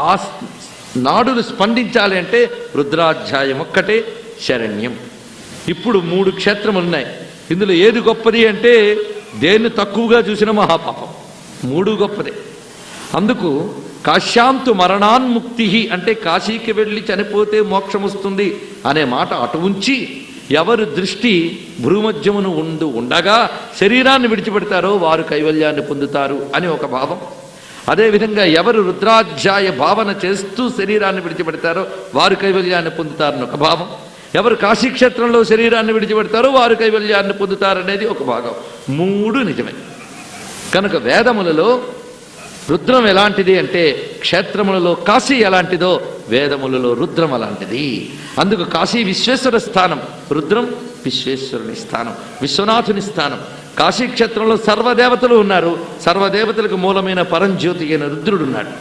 ఆ నాడులు స్పందించాలి అంటే రుద్రాధ్యాయం ఒక్కటే శరణ్యం. ఇప్పుడు 3 క్షేత్రములు ఉన్నాయి. ఇందులో ఏది గొప్పది అంటే దేన్ని తక్కువగా చూసిన మహాపాపం. 3 గొప్పదే. అందుకు కాశ్యాంతు మరణాన్ముక్తి అంటే కాశీకి వెళ్ళి చనిపోతే మోక్షం వస్తుంది అనే మాట అటు ఉంచి, ఎవరు దృష్టి భూమధ్యమును ఉండగా శరీరాన్ని విడిచిపెడతారో వారు కైవల్యాన్ని పొందుతారు అని ఒక భావం. అదేవిధంగా ఎవరు రుద్రాధ్యాయ భావన చేస్తూ శరీరాన్ని విడిచిపెడతారో వారు కైవల్యాన్ని పొందుతారని ఒక భావం. ఎవరు కాశీక్షేత్రంలో శరీరాన్ని విడిచిపెడతారో వారు కైవల్యాన్ని పొందుతారనేది ఒక భాగం. 3 నిజమే. కనుక వేదములలో రుద్రం ఎలాంటిది అంటే క్షేత్రములలో కాశీ ఎలాంటిదో వేదములలో రుద్రం అలాంటిది. అందుకు కాశీ విశ్వేశ్వర స్థానం, రుద్రం విశ్వేశ్వరుని స్థానం, విశ్వనాథుని స్థానం. కాశీ క్షేత్రంలో సర్వదేవతలు ఉన్నారు, సర్వదేవతలకు మూలమైన పరంజ్యోతి అయిన రుద్రుడు ఉన్నాడు.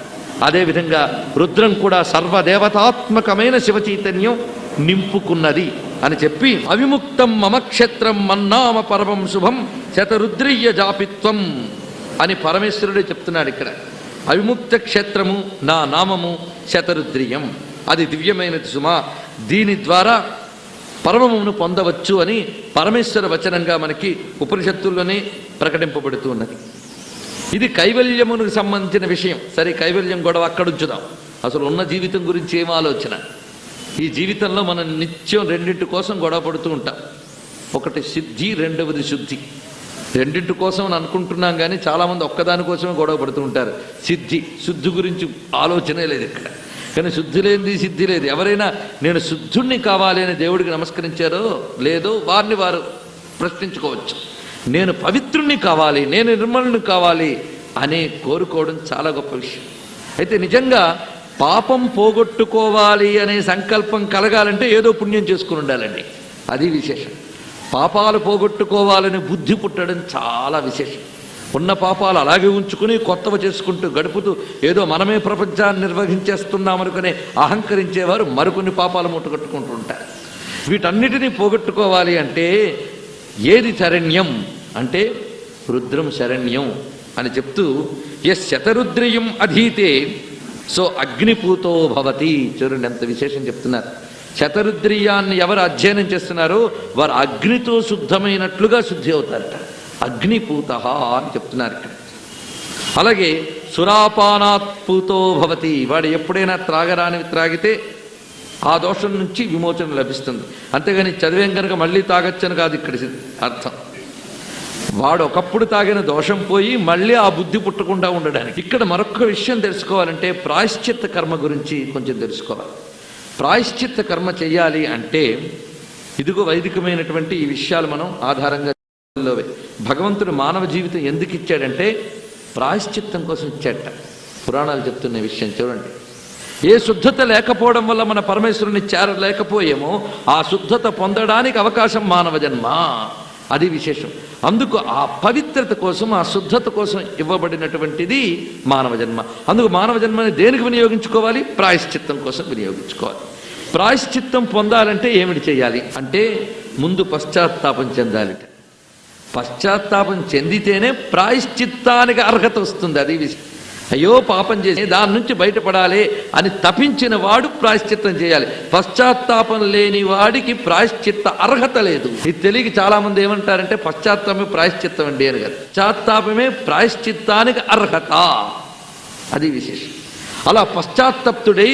అదేవిధంగా రుద్రం కూడా సర్వదేవతాత్మకమైన శివచైతన్యం నింపుకున్నది అని చెప్పి, అవిముక్తం మమ క్షేత్రం మన్నామ పరమం శుభం శతరుద్రీయ జాపిత్వం అని పరమేశ్వరుడే చెప్తున్నాడు ఇక్కడ. అవిముక్త క్షేత్రము నా నామము శతరుద్రియం, అది దివ్యమైనది సుమా, దీని ద్వారా పరమమును పొందవచ్చు అని పరమేశ్వర వచనంగా మనకి ఉపనిషత్తుల్లోనే ప్రకటింపబడుతూ ఉన్నది. ఇది కైవల్యమునకు సంబంధించిన విషయం. సరే, కైవల్యం గొడవ అక్కడుంచుదాం. అసలు ఉన్న జీవితం గురించి ఏం ఆలోచన? ఈ జీవితంలో మనం నిత్యం రెండింటి కోసం గొడవ పడుతూ ఉంటాం. ఒకటి సిద్ధి, రెండవది శుద్ధి. రెండింటి కోసం అని అనుకుంటున్నాం కానీ చాలామంది ఒక్కదాని కోసమే గొడవ పడుతూ ఉంటారు. శుద్ధి గురించి ఆలోచనే లేదు ఇక్కడ. కానీ శుద్ధి లేనిది సిద్ధి లేదు. ఎవరైనా నేను శుద్ధుణ్ణి కావాలి అని దేవుడికి నమస్కరించారో లేదో వారిని వారు ప్రశ్నించుకోవచ్చు. నేను పవిత్రుణ్ణి కావాలి, నేను నిర్మలుని కావాలి అని కోరుకోవడం చాలా గొప్ప విషయం. అయితే నిజంగా పాపం పోగొట్టుకోవాలి అనే సంకల్పం కలగాలంటే ఏదో పుణ్యం చేసుకుని ఉండాలండి. అది విశేషం. పాపాలు పోగొట్టుకోవాలని బుద్ధి పుట్టడం చాలా విశేషం. ఉన్న పాపాలు అలాగే ఉంచుకుని కొత్తవి చేసుకుంటూ గడుపుతూ ఏదో మనమే ప్రపంచాన్ని నిర్వహించేస్తున్నామనుకునే అహంకరించేవారు మరికొన్ని పాపాలు ముట్టుకట్టుకుంటూ ఉంటారు. వీటన్నిటినీ పోగొట్టుకోవాలి అంటే ఏది శరణ్యం అంటే రుద్రం శరణ్యం అని చెప్తూ, ఎస్ శతరుద్రియం అధీతే సో అగ్నిపూతో భవతి. చూడండి ఎంత విశేషం చెప్తున్నారు. శతరుద్రియాన్ని ఎవరు అధ్యయనం చేస్తున్నారో వారు అగ్నితో శుద్ధమైనట్లుగా శుద్ధి అవుతారట. అగ్నిపూత అని చెప్తున్నారు ఇక్కడ. అలాగే సురాపానాత్పూతో భవతి. వాడు ఎప్పుడైనా త్రాగరానివి త్రాగితే ఆ దోషం నుంచి విమోచన లభిస్తుంది. అంతేగాని చదివేం కనుక మళ్ళీ తాగొచ్చని కాదు ఇక్కడ అర్థం. వాడు ఒకప్పుడు తాగిన దోషం పోయి మళ్ళీ ఆ బుద్ధి పుట్టకుండా ఉండడానికి. ఇక్కడ మరొక విషయం తెలుసుకోవాలంటే ప్రాయశ్చిత్త కర్మ గురించి కొంచెం తెలుసుకోవాలి. ప్రాయశ్చిత్త కర్మ చెయ్యాలి అంటే ఇదిగో వైదికమైనటువంటి ఈ విషయాలు మనం ఆధారంగా భగవంతుడు మానవ జీవితం ఎందుకు ఇచ్చాడంటే ప్రాయశ్చిత్తం కోసం ఇచ్చాడట. పురాణాలు చెప్తున్న విషయం చూడండి. ఏ శుద్ధత లేకపోవడం వల్ల మన పరమేశ్వరుని చేరలేకపోయేమో ఆ శుద్ధత పొందడానికి అవకాశం మానవ జన్మ. అది విశేషం. అందుకు ఆ పవిత్రత కోసం, ఆ శుద్ధత కోసం ఇవ్వబడినటువంటిది మానవ జన్మ. అందుకు మానవ జన్మని దేనికి వినియోగించుకోవాలి? ప్రాయశ్చిత్తం కోసం వినియోగించుకోవాలి. ప్రాయశ్చిత్తం పొందాలంటే ఏమిటి చేయాలి అంటే ముందు పశ్చాత్తాపం చెందాలిట. పశ్చాత్తాపం చెందితేనే ప్రాయశ్చిత్తానికి అర్హత వస్తుంది. అది విషయం. అయ్యో పాపం చేసి దాని నుంచి బయటపడాలి అని తపించిన వాడు ప్రాయశ్చిత్తం చేయాలి. పశ్చాత్తాపం లేని వాడికి ప్రాయశ్చిత్త అర్హత లేదు. ఇది తెలియక చాలా మంది ఏమంటారంటే పశ్చాత్తాపమే ప్రాయశ్చిత్తం అండి అని కాదు. పశ్చాత్తాపమే ప్రాయశ్చిత్తానికి అర్హత. అది విశేషం. అలా పశ్చాత్తప్తుడై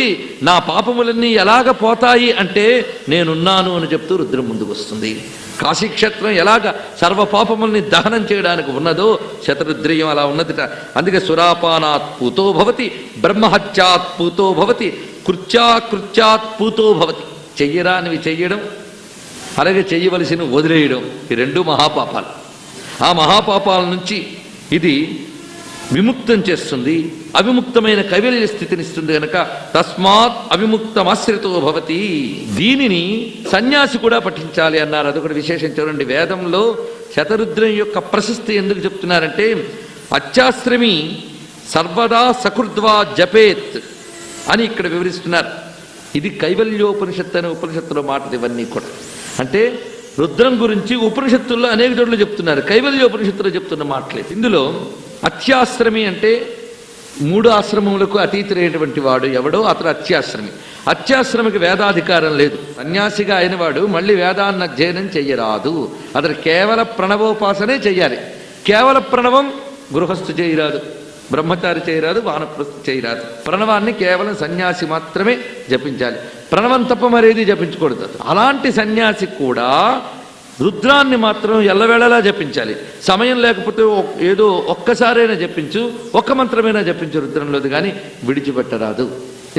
నా పాపములన్నీ ఎలాగ పోతాయి అంటే నేనున్నాను అని చెప్తూ రుద్రం ముందుకు వస్తుంది. కాశీక్షేత్రం ఎలాగ సర్వ పాపముల్ని దహనం చేయడానికి ఉన్నదో శతరుద్రియం అలా ఉన్నదిట. అందుకే సురాపానాత్ పూతో భవతి, బ్రహ్మహత్యాత్ పూతో భవతి, కృత్యాకృత్యాత్ పూతో భవతి. చెయ్యరానివి చెయ్యడం, అలాగే చెయ్యవలసిన వదిలేయడం, ఈ రెండు మహాపాపాలు. ఆ మహాపాపాల నుంచి ఇది విముక్తం చేస్తుంది. అవిముక్తమైన కైవల్య స్థితినిస్తుంది కనుక తస్మాత్ అవిముక్తమాశ్రితో భవతి. దీనిని సన్యాసి కూడా పఠించాలి అన్నారు. అదొకటి విశేషం. చూడండి, వేదంలో శతరుద్రం యొక్క ప్రశస్తి ఎందుకు చెప్తున్నారంటే అత్యాశ్రమి సర్వదా సకృద్వా జపేత్ అని ఇక్కడ వివరిస్తున్నారు. ఇది కైవల్యోపనిషత్తు అనే ఉపనిషత్తులో మాటలు ఇవన్నీ కూడా. అంటే రుద్రం గురించి ఉపనిషత్తుల్లో అనేక చోట్ల చెప్తున్నారు, కైవల్యోపనిషత్తులో చెప్తున్న మాటలేదు. ఇందులో అత్యాశ్రమి అంటే 3 ఆశ్రమములకు అతీతులైనటువంటి వాడు ఎవడో అతడు అత్యాశ్రమి. అత్యాశ్రమికి వేదాధికారం లేదు. సన్యాసిగా అయినవాడు మళ్ళీ వేదాన్ని అధ్యయనం చెయ్యరాదు. అతడు కేవల ప్రణవోపాసనే చెయ్యాలి. కేవల ప్రణవం గృహస్థు చేయరాదు, బ్రహ్మచారి చేయరాదు, వానప్రస్థు చేయరాదు. ప్రణవాన్ని కేవలం సన్యాసి మాత్రమే జపించాలి. ప్రణవం తప్ప మరేది జపించకూడదు. అలాంటి సన్యాసి కూడా రుద్రాన్ని మాత్రం ఎల్లవేళలా జపించాలి. సమయం లేకపోతే ఏదో ఒక్కసారైనా జపించు, ఒక్క మంత్రమైనా జపించు రుద్రంలోది, కానీ విడిచిపెట్టరాదు.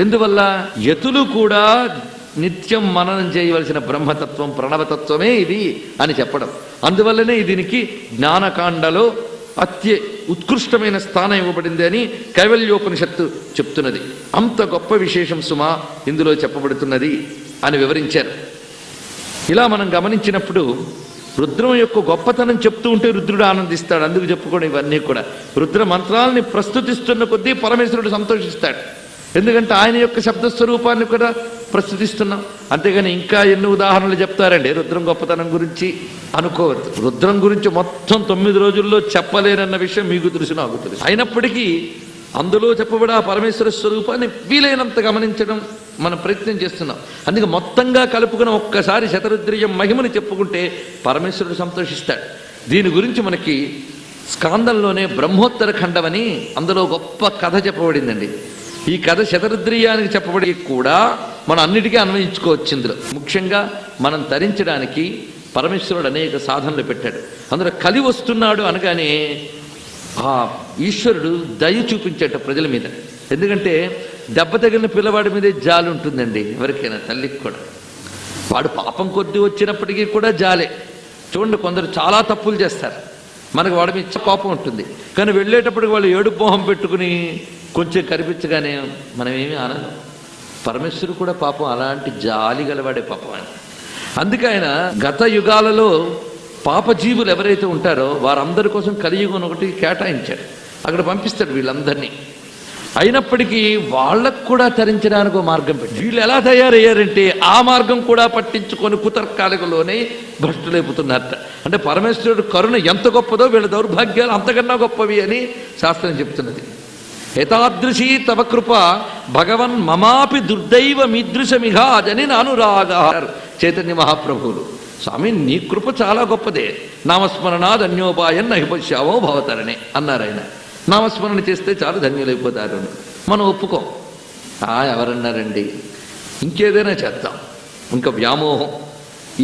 ఎందువల్ల? యతులు కూడా నిత్యం మననం చేయవలసిన బ్రహ్మతత్వం, ప్రణవతత్వమే ఇది అని చెప్పడం. అందువల్లనే దీనికి జ్ఞానకాండలో ఉత్కృష్టమైన స్థానం ఇవ్వబడింది అని కైవల్యోపనిషత్తు చెప్తున్నది. అంత గొప్ప విశేషం సుమా ఇందులో చెప్పబడుతున్నది అని వివరించారు. ఇలా మనం గమనించినప్పుడు రుద్రం యొక్క గొప్పతనం చెప్తూ ఉంటే రుద్రుడు ఆనందిస్తాడు. అందుకు చెప్పుకోవడం ఇవన్నీ కూడా రుద్ర మంత్రాలని ప్రస్తుతిస్తున్న కొద్దీ పరమేశ్వరుడు సంతోషిస్తాడు. ఎందుకంటే ఆయన యొక్క శబ్దస్వరూపాన్ని కూడా ప్రస్తుతిస్తున్నాం. అంతేగాని ఇంకా ఎన్ని ఉదాహరణలు చెప్తారండి రుద్రం గొప్పతనం గురించి అనుకోవద్దు. రుద్రం గురించి మొత్తం 9 రోజుల్లో చెప్పలేనన్న విషయం మీకు తెలుసు, నాకు తెలుసు. అయినప్పటికీ అందులో చెప్పబడే ఆ పరమేశ్వర స్వరూపాన్ని వీలైనంత గమనించడం మనం ప్రయత్నం చేస్తున్నాం. అందుకే మొత్తంగా కలుపుకుని ఒక్కసారి శతరుద్రీయం మహిమని చెప్పుకుంటే పరమేశ్వరుడు సంతోషిస్తాడు. దీని గురించి మనకి స్కాందంలోనే బ్రహ్మోత్తర ఖండమని అందులో గొప్ప కథ చెప్పబడిందండి. ఈ కథ శతరుద్రీయానికి చెప్పబడి కూడా మనం అన్నిటికీ అన్వయించుకోవచ్చు. ఇందులో ముఖ్యంగా మనం తరించడానికి పరమేశ్వరుడు అనేక సాధనలు పెట్టాడు. అందులో కలి వస్తున్నాడు అనగానే ఆ ఈశ్వరుడు దయ చూపించేట ప్రజల మీద. ఎందుకంటే దెబ్బ తగిలిన పిల్లవాడి మీదే జాలి ఉంటుందండి ఎవరికైనా, తల్లికి కూడా. వాడు పాపం కొద్ది వచ్చినప్పటికీ కూడా జాలే. చూడండి, కొందరు చాలా తప్పులు చేస్తారు, మనకు వాడి మీద కోపం ఉంటుంది, కానీ వెళ్ళేటప్పటికి వాళ్ళు ఏడుపు మొహం పెట్టుకుని కొంచెం కనిపించగానే మనం ఏమీ ఆనందం. పరమేశ్వరుడు కూడా పాపం అలాంటి జాలి గలవాడే పాపం అని. అందుకే ఆయన గత యుగాలలో పాపజీవులు ఎవరైతే ఉంటారో వారందరి కోసం కలియుగం ఒకటి కేటాయించాడు. అక్కడ పంపిస్తాడు వీళ్ళందరినీ. అయినప్పటికీ వాళ్ళకు కూడా తరించడానికి ఒక మార్గం పెట్టి వీళ్ళు ఎలా తయారయ్యారంటే ఆ మార్గం కూడా పట్టించుకొని కుతర్కాలికలోనే భ్రష్టులైపోతున్నారట. అంటే పరమేశ్వరుడు కరుణ ఎంత గొప్పదో వీళ్ళ దౌర్భాగ్యాలు అంతకన్నా గొప్పవి అని శాస్త్రం చెప్తున్నది. ఏతాదృశీ తవ కృప భగవన్ మమాపి దుర్దైవ మీదృశమిఘాజని నానురాగారు చైతన్య మహాప్రభువులు. స్వామి, నీ కృప చాలా గొప్పదే, నామస్మరణాద్ అన్యోపాయం నహిపశ్యామో భవతరణే అన్నారు ఆయన. నామస్మరణ చేస్తే చాలు ధన్యులైపోతారు. మనం ఒప్పుకోం. ఎవరన్నారండి, ఇంకేదైనా చేద్దాం, ఇంకా వ్యామోహం,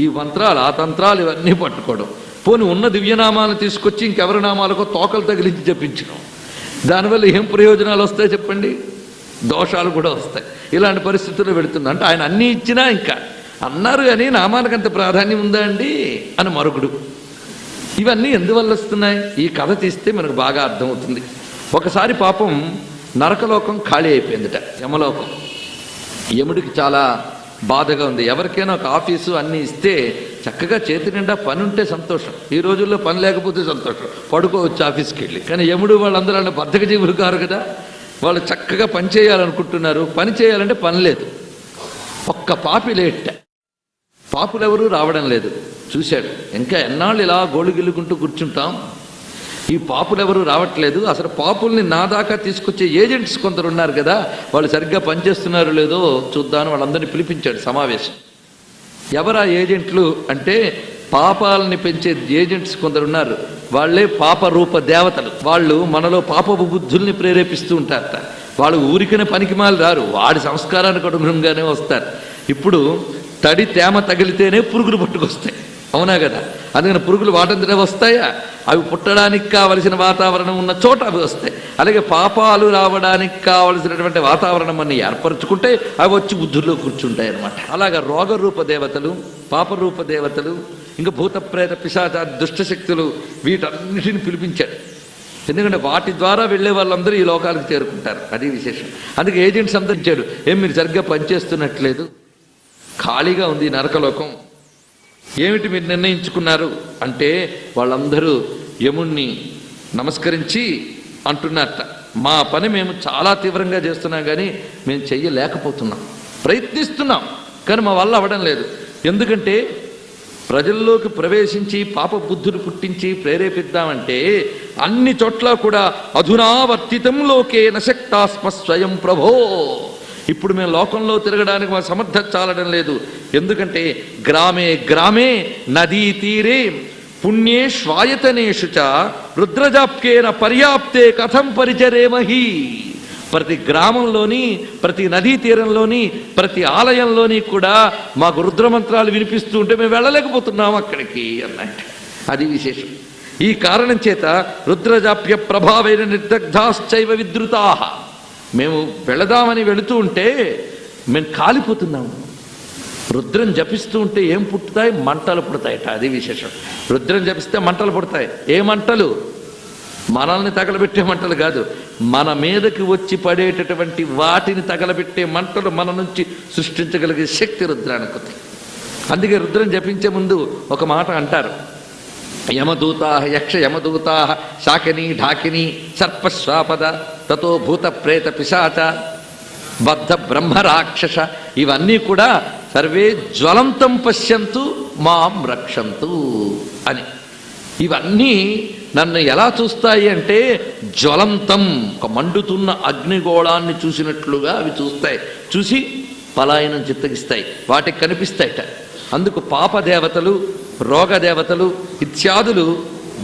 ఈ మంత్రాలు ఆ తంత్రాలు ఇవన్నీ పట్టుకోవడం, పోని ఉన్న దివ్యనామాలను తీసుకొచ్చి ఇంకెవరి నామాలకో తోకలు తగిలించి చెప్పించడం, దానివల్ల ఏం ప్రయోజనాలు వస్తాయి చెప్పండి? దోషాలు కూడా వస్తాయి. ఇలాంటి పరిస్థితుల్లో పెడుతుంది. అంటే ఆయన అన్నీ ఇచ్చినా ఇంకా అన్నారు కానీ నామానికి అంత ప్రాధాన్యం ఉందా అండి అని మరొకడు. ఇవన్నీ ఎందువల్ల వస్తున్నాయి? ఈ కథ తీస్తే మనకు బాగా అర్థమవుతుంది. ఒకసారి పాపం నరకలోకం ఖాళీ అయిపోయిందిట, యమలోకం. యముడికి చాలా బాధగా ఉంది. ఎవరికైనా ఒక ఆఫీసు అన్నీ ఇస్తే చక్కగా చేతి నిండా పని ఉంటే సంతోషం. ఈ రోజుల్లో పని లేకపోతే సంతోషం, పడుకోవచ్చు ఆఫీస్కి వెళ్ళి. కానీ యముడు వాళ్ళందరూ అలా బద్ధక జీవులు కారు కదా, వాళ్ళు చక్కగా పని చేయాలనుకుంటున్నారు. పని చేయాలంటే పని లేదు. ఒక్క పాపి లేట, పాపులు ఎవరూ రావడం లేదు. చూశాడు, ఇంకా ఎన్నాళ్ళు ఇలా గోళుగిల్లుకుంటూ కూర్చుంటాం, ఈ పాపులు ఎవరు రావట్లేదు. అసలు పాపుల్ని నా దాకా తీసుకొచ్చే ఏజెంట్స్ కొందరు ఉన్నారు కదా, వాళ్ళు సరిగ్గా పనిచేస్తున్నారో లేదో చూద్దామని వాళ్ళందరినీ పిలిపించాడు సమావేశం. ఎవరా ఏజెంట్లు అంటే పాపాలని పెంచే ఏజెంట్స్ కొందరు ఉన్నారు. వాళ్ళే పాపరూప దేవతలు. వాళ్ళు మనలో పాపపు బుద్ధుల్ని ప్రేరేపిస్తూ ఉంటారట. వాళ్ళు ఊరికనే పనికిమాలి రారు, వాడి సంస్కారానికి అనుగుణంగానే వస్తారు. ఇప్పుడు తడి తేమ తగిలితేనే పురుగులు పట్టుకొస్తాయి, అవునా కదా? అందుకని పురుగులు వాటంతటే వస్తాయా? అవి పుట్టడానికి కావలసిన వాతావరణం ఉన్న చోట అవి వస్తాయి. అలాగే పాపాలు రావడానికి కావలసినటువంటి వాతావరణం అన్ని ఏర్పరచుకుంటే అవి వచ్చి బుద్ధుల్లో కూర్చుంటాయి అన్నమాట. అలాగే రోగరూప దేవతలు, పాపరూప దేవతలు, ఇంకా భూత ప్రేత పిశాచ దుష్టశక్తులు, వీటన్నిటిని పిలిపించాడు. ఎందుకంటే వాటి ద్వారా వెళ్ళే వాళ్ళందరూ ఈ లోకాలకు చేరుకుంటారు, అది విశేషం. అందుకే ఏజెంట్స్ అందరూ ఇచ్చాడు. ఏం మీరు సరిగ్గా పనిచేస్తున్నట్లేదు, ఖాళీగా ఉంది నరకలోకం, ఏమిటి మీరు నిర్ణయించుకున్నారు అంటే వాళ్ళందరూ యముణ్ణి నమస్కరించి అంటున్నారట, మా పని మేము చాలా తీవ్రంగా చేస్తున్నాం కానీ మేము చెయ్యలేకపోతున్నాం, ప్రయత్నిస్తున్నాం కానీ మా వల్ల అవ్వడం లేదు. ఎందుకంటే ప్రజల్లోకి ప్రవేశించి పాప బుద్ధులు పుట్టించి ప్రేరేపిద్దామంటే అన్ని చోట్ల కూడా అధునావర్తితం లోకే నశక్తాస్మ స్వయం ప్రభో. ఇప్పుడు మేము లోకంలో తిరగడానికి మా సమర్థత చాలడం లేదు. ఎందుకంటే గ్రామే గ్రామే నదీ తీరే పుణ్యే శ్వాయతనేషు చ రుద్రజాప్కేన పర్యాప్తే కథం పరిచరేమహి. ప్రతి గ్రామంలోని, ప్రతి నదీ తీరంలోని, ప్రతి ఆలయంలోని కూడా మాకు రుద్రమంత్రాలు వినిపిస్తూ ఉంటే మేము వెళ్ళలేకపోతున్నాం అక్కడికి అన్నట్టు. అది విశేషం. ఈ కారణం చేత రుద్రజాప్య ప్రభావైన నిర్దగ్ధాశ్చైవ విద్రుతాః. మేము వెళదామని వెళుతూ ఉంటే మేము కాలిపోతున్నాము. రుద్రం జపిస్తూ ఉంటే ఏం పుట్టుతాయి? మంటలు పుడతాయట, అది విశేషం. రుద్రం జపిస్తే మంటలు పుడతాయి. ఏ మంటలు? మనల్ని తగలబెట్టే మంటలు కాదు, మన మీదకి వచ్చి పడేటటువంటి వాటిని తగలబెట్టే మంటలు మన నుంచి సృష్టించగలిగే శక్తి రుద్రానికి ఉంది. అందుకే రుద్రం జపించే ముందు ఒక మాట అంటారు, యమదూతా యక్ష యమదూతా శాకిని ఢాకిని సర్పశ్వాపద తతో భూత ప్రేత పిశాచ బద్ధ బ్రహ్మ రాక్షస, ఇవన్నీ కూడా సర్వే జ్వలంతం పశ్యంతు మాం రక్షంతు అని. ఇవన్నీ నన్ను ఎలా చూస్తాయి అంటే జ్వలంతం, ఒక మండుతున్న అగ్నిగోళాన్ని చూసినట్లుగా అవి చూస్తాయి. చూసి పలాయనం చిత్తగిస్తాయి, వాటికి కనిపిస్తాయిట. అందుకు పాపదేవతలు, రోగదేవతలు ఇత్యాదులు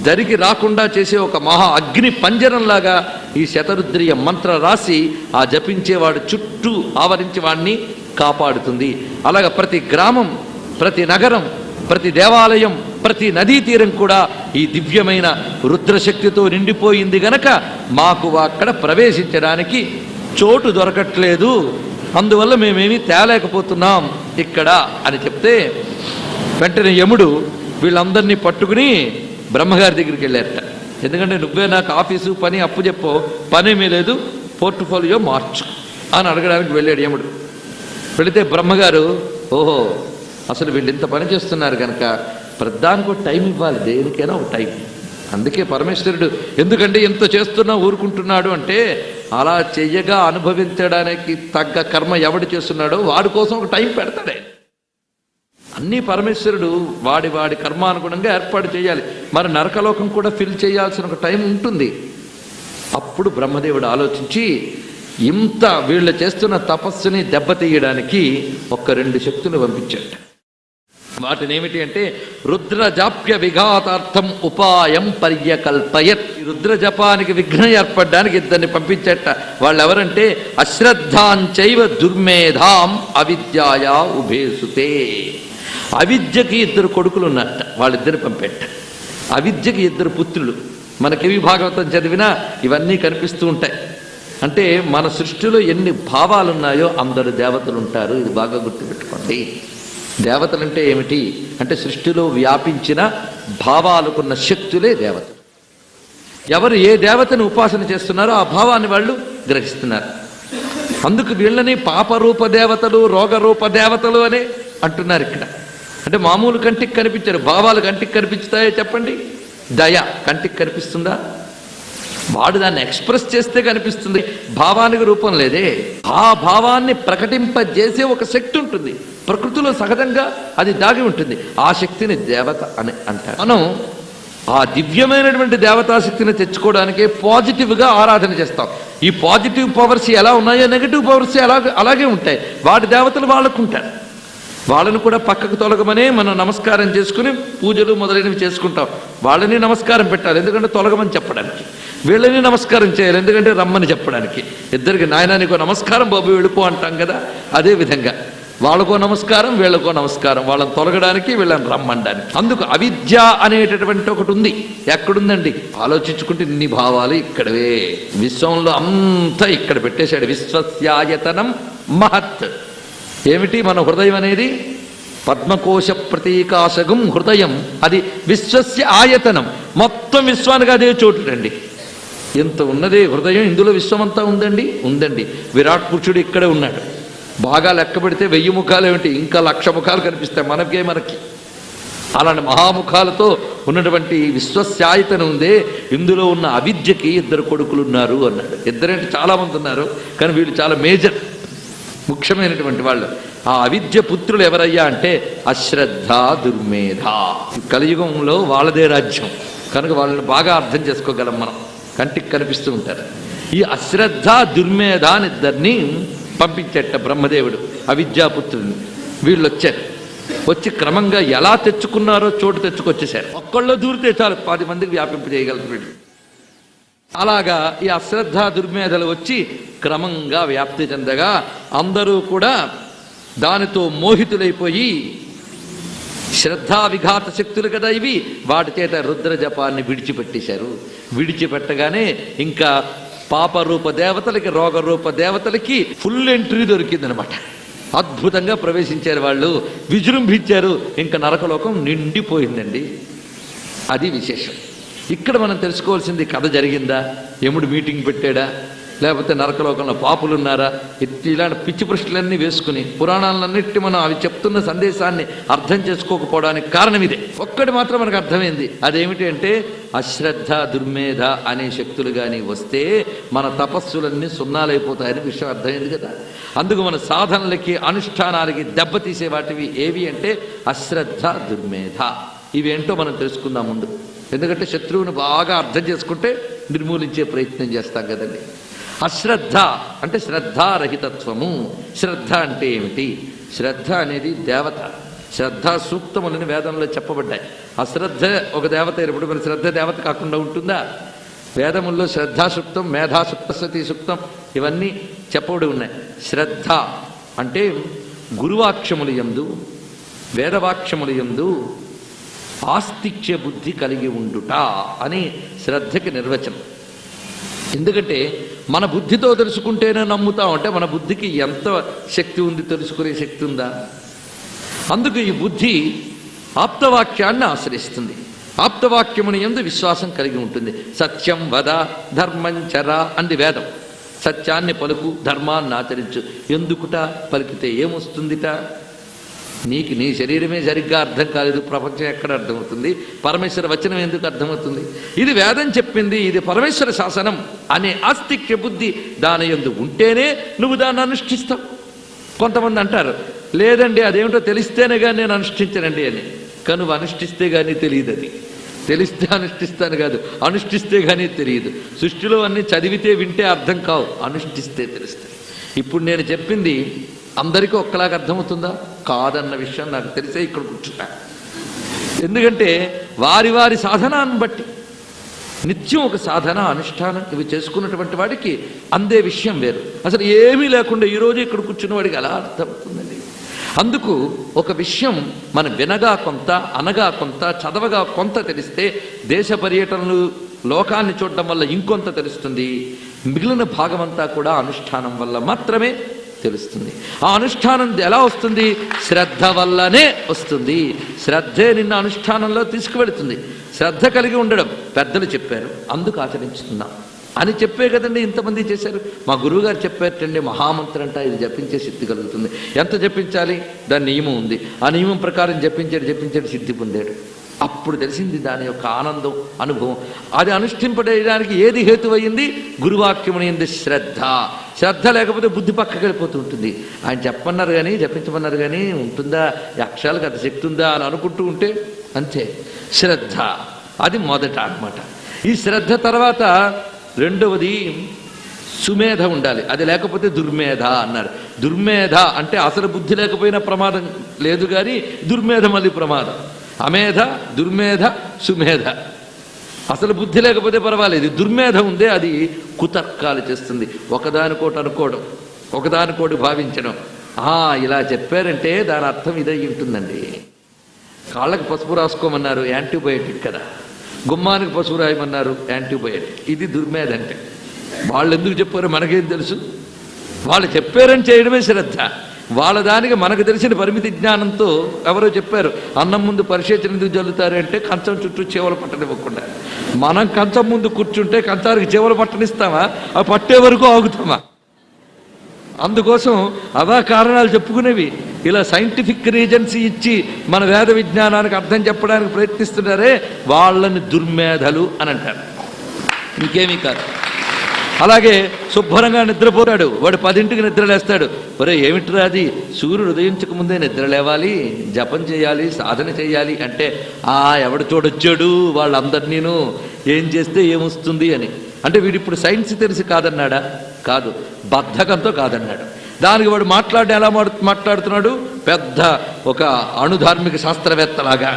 దరికి రాకుండా చేసే ఒక మహా అగ్ని పంజరంలాగా ఈ శతరుద్రీయ మంత్ర రాసి ఆ జపించేవాడు చుట్టూ ఆవరించి వాడిని కాపాడుతుంది. అలాగ ప్రతి గ్రామం, ప్రతి నగరం, ప్రతి దేవాలయం, ప్రతి నదీ తీరం కూడా ఈ దివ్యమైన రుద్రశక్తితో నిండిపోయింది గనక మాకు అక్కడ ప్రవేశించడానికి చోటు దొరకట్లేదు, అందువల్ల మేమేమీ తేలేకపోతున్నాం ఇక్కడ అని చెప్తే వెంటనే యముడు వీళ్ళందరినీ పట్టుకుని బ్రహ్మగారి దగ్గరికి వెళ్ళారట. ఎందుకంటే నువ్వే నాకు ఆఫీసు పని అప్పు చెప్పో, పనేమీ లేదు, పోర్ట్ఫోలియో మార్చు అని అడగడానికి వెళ్ళాడు యముడు. వెళితే బ్రహ్మగారు, ఓహో అసలు వీళ్ళు ఇంత పని చేస్తున్నారు కనుక ప్రధానికి ఒక టైం ఇవ్వాలి, దేనికైనా ఒక టైం. అందుకే పరమేశ్వరుడు ఎందుకంటే ఇంత చేస్తున్నా ఊరుకుంటున్నాడు అంటే అలా చెయ్యగా అనుభవించడానికి తగ్గ కర్మ ఎవడు చేస్తున్నాడో వాడి కోసం ఒక టైం పెడతాడే. అన్నీ పరమేశ్వరుడు వాడి వాడి కర్మానుగుణంగా ఏర్పాటు చేయాలి. మరి నరకలోకం కూడా ఫిల్ చేయాల్సిన ఒక టైం ఉంటుంది. అప్పుడు బ్రహ్మదేవుడు ఆలోచించి ఇంత వీళ్ళు చేస్తున్న తపస్సుని దెబ్బతీయడానికి ఒక్క 2 శక్తులు పంపించాడు. వాటిని ఏమిటి అంటే రుద్రజాప్య విఘాతార్థం ఉపాయం పర్యకల్పయత్. రుద్ర జపానికి విఘ్నం ఏర్పడడానికి 2 పంపించట. వాళ్ళు ఎవరంటే అశ్రద్ధాంచైవ దుర్మేధాం అవిద్యాయా ఉభేసుతే. అవిద్యకి 2 కొడుకులు ఉన్నట్ట, వాళ్ళిద్దరు పంపెట్ట. అవిద్యకి 2 పుత్రులు. మనకేవి భాగవతం చదివినా ఇవన్నీ కనిపిస్తూ ఉంటాయి. అంటే మన సృష్టిలో ఎన్ని భావాలున్నాయో అందరు దేవతలు ఉంటారు, ఇది బాగా గుర్తుపెట్టుకోండి. దేవతలంటే ఏమిటి అంటే సృష్టిలో వ్యాపించిన భావాలకున్న శక్తులే దేవతలు. ఎవరు ఏ దేవతను ఉపాసన చేస్తున్నారో ఆ భావాన్ని వాళ్ళు గ్రహిస్తున్నారు. అందుకు వీళ్ళని పాపరూప దేవతలు, రోగరూప దేవతలు అని అంటున్నారు ఇక్కడ. అంటే మామూలు కంటికి కనిపించారు, భావాలు కంటికి కనిపిస్తాయో చెప్పండి? దయ కంటికి కనిపిస్తుందా? వాడు దాన్ని ఎక్స్ప్రెస్ చేస్తే కనిపిస్తుంది, భావానికి రూపం లేదే. ఆ భావాన్ని ప్రకటింపజేసే ఒక శక్తి ఉంటుంది, ప్రకృతిలో సహజంగా అది దాగి ఉంటుంది. ఆ శక్తిని దేవత అని అంటారు. మనం ఆ దివ్యమైనటువంటి దేవతాశక్తిని తెచ్చుకోవడానికే పాజిటివ్గా ఆరాధన చేస్తాం. ఈ పాజిటివ్ పవర్స్ ఎలా ఉన్నాయో నెగిటివ్ పవర్స్ అలాగే ఉంటాయి. వాటి దేవతలు వాళ్ళకు ఉంటారు. వాళ్ళను కూడా పక్కకు తొలగమనే మనం నమస్కారం చేసుకుని పూజలు మొదలైనవి చేసుకుంటాం. వాళ్ళని నమస్కారం పెట్టాలి, ఎందుకంటే తొలగమని చెప్పడానికి. వీళ్ళని నమస్కారం చేయాలి, ఎందుకంటే రమ్మని చెప్పడానికి. ఇద్దరికి నాయనా నీకో నమస్కారం బాబు వెళ్ళిపో అంటాం కదా, అదేవిధంగా వాళ్ళకో నమస్కారం, వీళ్ళకో నమస్కారం. వాళ్ళని తొలగడానికి, వీళ్ళని రమ్మనడానికి. అందుకు అవిద్య అనేటటువంటి ఒకటి ఉంది. ఎక్కడుందండి? ఆలోచించుకుంటే ఇన్ని భావాలు ఇక్కడవే. విశ్వంలో అంతా ఇక్కడ పెట్టేశాడు. విశ్వస్యాయతనం మహత్. ఏమిటి మన హృదయం అనేది? పద్మకోశ ప్రతీకాశగం హృదయం. అది విశ్వస్య ఆయతనం. మొత్తం విశ్వానికి అదే చోటు రండి. ఎంత ఉన్నదే హృదయం, ఇందులో విశ్వమంతా ఉందండి. ఉందండి. విరాట్ పురుషుడు ఇక్కడే ఉన్నాడు. బాగా లెక్క పెడితే 1000 ముఖాలు ఏమిటి, ఇంకా 1,00,000 ముఖాలు కనిపిస్తాయి మనకి. అలాంటి మహాముఖాలతో ఉన్నటువంటి విశ్వస్యాయతనం ఉందే, ఇందులో ఉన్న అవిద్యకి 2 కొడుకులు ఉన్నారు అన్నాడు. 2 అంటే చాలామంది ఉన్నారు, కానీ వీళ్ళు చాలా మేజర్, ముఖ్యమైనటువంటి వాళ్ళు. ఆ అవిద్య పుత్రులు ఎవరయ్యా అంటే అశ్రద్ధ దుర్మేధ. కలియుగంలో వాళ్ళదే రాజ్యం కనుక వాళ్ళని బాగా అర్థం చేసుకోగలం మనం. కంటికి కనిపిస్తూ ఉంటారు. ఈ అశ్రద్ధ దుర్మేధ అని 2 పంపించట బ్రహ్మదేవుడు, అవిద్యాపుత్రుని. వీళ్ళు వచ్చారు. వచ్చి క్రమంగా ఎలా తెచ్చుకున్నారో చోటు తెచ్చుకొచ్చేశారు. ఒక్కళ్ళు దూరితే చాలు 10 మందికి వ్యాపింపు చేయగలరు వీళ్ళు. అలాగా ఈ అశ్రద్ధ దుర్మేధలు వచ్చి క్రమంగా వ్యాప్తి చెందగా అందరూ కూడా దానితో మోహితులైపోయి, శ్రద్ధా విఘాత శక్తులు కదా ఇవి, వాటి చేత రుద్ర జపాన్ని విడిచిపెట్టేశారు. విడిచిపెట్టగానే ఇంకా పాపరూప దేవతలకి, రోగరూప దేవతలకి ఫుల్ ఎంట్రీ దొరికిందనమాట. అద్భుతంగా ప్రవేశించారు వాళ్ళు, విజృంభించారు. ఇంకా నరకలోకం నిండిపోయిందండి. అది విశేషం. ఇక్కడ మనం తెలుసుకోవాల్సింది కథ జరిగిందా, యముడు మీటింగ్ పెట్టాడా, లేకపోతే నరకలోకంలో పాపులున్నారా, ఇలాంటి పిచ్చి ప్రశ్నలన్నీ వేసుకుని పురాణాలన్నిటి మనం అవి చెప్తున్న సందేశాన్ని అర్థం చేసుకోకపోవడానికి కారణం ఇదే. ఒక్కటి మాత్రం మనకు అర్థమైంది, అదేమిటి అంటే అశ్రద్ధ దుర్మేధ అనే శక్తులు కానీ వస్తే మన తపస్సులన్నీ సున్నాలైపోతాయని విషయం అర్థమైంది కదా. అందుకు మన సాధనలకి అనుష్ఠానాలకి దెబ్బతీసే వాటివి ఏవి అంటే అశ్రద్ధ దుర్మేధ. ఇవేంటో మనం తెలుసుకుందాం ముందు. ఎందుకంటే శత్రువుని బాగా అర్థం చేసుకుంటే నిర్మూలించే ప్రయత్నం చేస్తాం కదండి. అశ్రద్ధ అంటే శ్రద్ధారహితత్వము. శ్రద్ధ అంటే ఏమిటి? శ్రద్ధ అనేది దేవత. శ్రద్ధా సూక్తములని వేదంలో చెప్పబడ్డాయి. అశ్రద్ధ ఒక దేవత అయినప్పుడు మరి శ్రద్ధ దేవత కాకుండా ఉంటుందా? వేదముల్లో శ్రద్ధాసూక్తం, మేధాసూక్త, సతీ సూక్తం ఇవన్నీ చెప్పబడి ఉన్నాయి. శ్రద్ధ అంటే గురువాక్యముల యందు వేదవాక్యముల యందు ఆస్తిక్య బుద్ధి కలిగి ఉండుట అని శ్రద్ధకి నిర్వచనం. ఎందుకంటే మన బుద్ధితో తెలుసుకుంటేనే నమ్ముతాం అంటే మన బుద్ధికి ఎంత శక్తి ఉంది, తెలుసుకునే శక్తి ఉందా? అందుకు ఈ బుద్ధి ఆప్తవాక్యాన్ని ఆశ్రయిస్తుంది. ఆప్తవాక్యముని యందు విశ్వాసం కలిగి ఉంటుంది. సత్యం వద ధర్మం చర అంది వేదం. సత్యాన్ని పలుకు, ధర్మాన్ని ఆచరించు. ఎందుకుట? పలికితే ఏమొస్తుందిట? నీకు నీ శరీరమే సరిగ్గా అర్థం కాలేదు, ప్రపంచం ఎక్కడ అర్థమవుతుంది? పరమేశ్వర వచనం ఎందుకు అర్థమవుతుంది? ఇది వేదం చెప్పింది, ఇది పరమేశ్వర శాసనం అనే ఆస్తిక్య బుద్ధి దాని యందు ఉంటేనే నువ్వు దాన్ని అనుష్ఠిస్తావు. కొంతమంది అంటారు, లేదండి అదేమిటో తెలిస్తేనే కానీ నేను అనుష్ఠించనండి అని. కానీ నువ్వు అనుష్ఠిస్తే కానీ తెలియదు. అది తెలిస్తే అనుష్ఠిస్తాను కాదు, అనుష్ఠిస్తే కానీ తెలియదు. సృష్టిలో అన్నీ చదివితే వింటే అర్థం కావు, అనుష్ఠిస్తే తెలుస్తాయి. ఇప్పుడు నేను చెప్పింది అందరికీ ఒక్కలాగా అర్థమవుతుందా? కాదన్న విషయం నాకు తెలిసే ఇక్కడ కూర్చున్నా. ఎందుకంటే వారి వారి సాధనాన్ని బట్టి నిత్యం ఒక సాధన అనుష్ఠానం ఇవి చేసుకున్నటువంటి వాడికి అందే విషయం వేరు. అసలు ఏమీ లేకుండా ఈరోజు ఇక్కడ కూర్చున్న వాడికి ఎలా అర్థమవుతుందండి? అందుకు ఒక విషయం మనం వినగా కొంత, అనగా కొంత, చదవగా కొంత తెలిస్తే దేశ పర్యటనలు లోకాన్ని చూడటం వల్ల ఇంకొంత తెలుస్తుంది. మిగిలిన భాగమంతా కూడా అనుష్ఠానం వల్ల మాత్రమే తెలుస్తుంది. ఆ అనుష్ఠానం ఎలా వస్తుంది? శ్రద్ధ వల్లనే వస్తుంది. శ్రద్ధే నిన్న అనుష్ఠానంలో తీసుకువెళుతుంది. శ్రద్ధ కలిగి ఉండడం పెద్దలు చెప్పారు, అందుకు ఆచరించుతున్నాం అని చెప్పే కదండి ఇంతమంది చేశారు. మా గురువుగారు చెప్పారటండి, మహామంత్రం అంట, ఇది జపించే సిద్ధి కలుగుతుంది. ఎంత జపించాలి? దాని నియమం ఉంది. ఆ నియమం ప్రకారం జపించాడు సిద్ధి పొందాడు. అప్పుడు తెలిసింది దాని యొక్క ఆనందం, అనుభవం. అది అనుష్ఠింపడానికి ఏది హేతువయ్యింది? గురువాక్యమునందు శ్రద్ధ. శ్రద్ధ లేకపోతే బుద్ధి పక్కకి వెళ్ళిపోతూ ఉంటుంది. ఆయన చెప్పమన్నారు కానీ, జపించమన్నారు కానీ ఉంటుందా? ఈ అక్షరాలకు అంత శక్తి ఉందా అని అనుకుంటూ ఉంటే అంతే. శ్రద్ధ అది మొదట అన్నమాట. ఈ శ్రద్ధ తర్వాత రెండవది సుమేధ ఉండాలి. అది లేకపోతే దుర్మేధ అన్నారు. దుర్మేధ అంటే అసలు బుద్ధి లేకపోయినా ప్రమాదం లేదు, కానీ దుర్మేధ మళ్ళీ ప్రమాదం. అమేధ, దుర్మేధ, సుమేధ. అసలు బుద్ధి లేకపోతే పర్వాలేదు, దుర్మేధ ఉందే అది కుతర్కాలు చేస్తుంది. ఒకదానికోటి అనుకోవడం, ఒకదానికోటి భావించడం. ఇలా చెప్పారంటే దాని అర్థం ఇదై ఉంటుందండి. కాళ్ళకి పసుపు రాసుకోమన్నారు, యాంటీబయోటిక్ కదా. గుమ్మానికి పసుపు రాయమన్నారు, యాంటీబయోటిక్. ఇది దుర్మేధ అంటే. వాళ్ళు ఎందుకు చెప్పారో మనకేం తెలుసు? వాళ్ళు చెప్పారని చేయడమే శ్రద్ధ. వాళ్ళ దానికి మనకు తెలిసిన పరిమితి జ్ఞానంతో ఎవరో చెప్పారు, అన్నం ముందు పరిశేచన ఎందుకు జల్లుతారు అంటే కంచం చుట్టూ చేవలు పట్టనివ్వకుండా. మనం కంచం ముందు కూర్చుంటే కంచానికి చేవలు పట్టనిస్తామా? అవి పట్టే వరకు ఆగుతామా? అందుకోసం అవా కారణాలు చెప్పుకునేవి. ఇలా సైంటిఫిక్ రీజన్స్ ఇచ్చి మన వేద విజ్ఞానానికి అర్థం చెప్పడానికి ప్రయత్నిస్తున్నారే, వాళ్ళని దుర్మేధలు అని అంటారు, ఇంకేమీ కాదు. అలాగే శుభ్రంగా నిద్రపోతాడు వాడు, 10ంటికి నిద్రలేస్తాడు. ఒరే ఏమిట్రా అది? సూర్యుడు ఉదయించక ముందే నిద్ర లేవాలి, జపం చేయాలి, సాధన చేయాలి అంటే ఎవడు చూడొచ్చాడు వాళ్ళందరినీను, ఏం చేస్తే ఏమొస్తుంది అని. అంటే వీడు ఇప్పుడు సైన్స్ తెలిసి కాదన్నాడా? కాదు, బద్ధకంతో కాదన్నాడు. దానికి వాడు ఎలా మాట్లాడుతున్నాడు? పెద్ద ఒక అణుధార్మిక శాస్త్రవేత్తలాగా,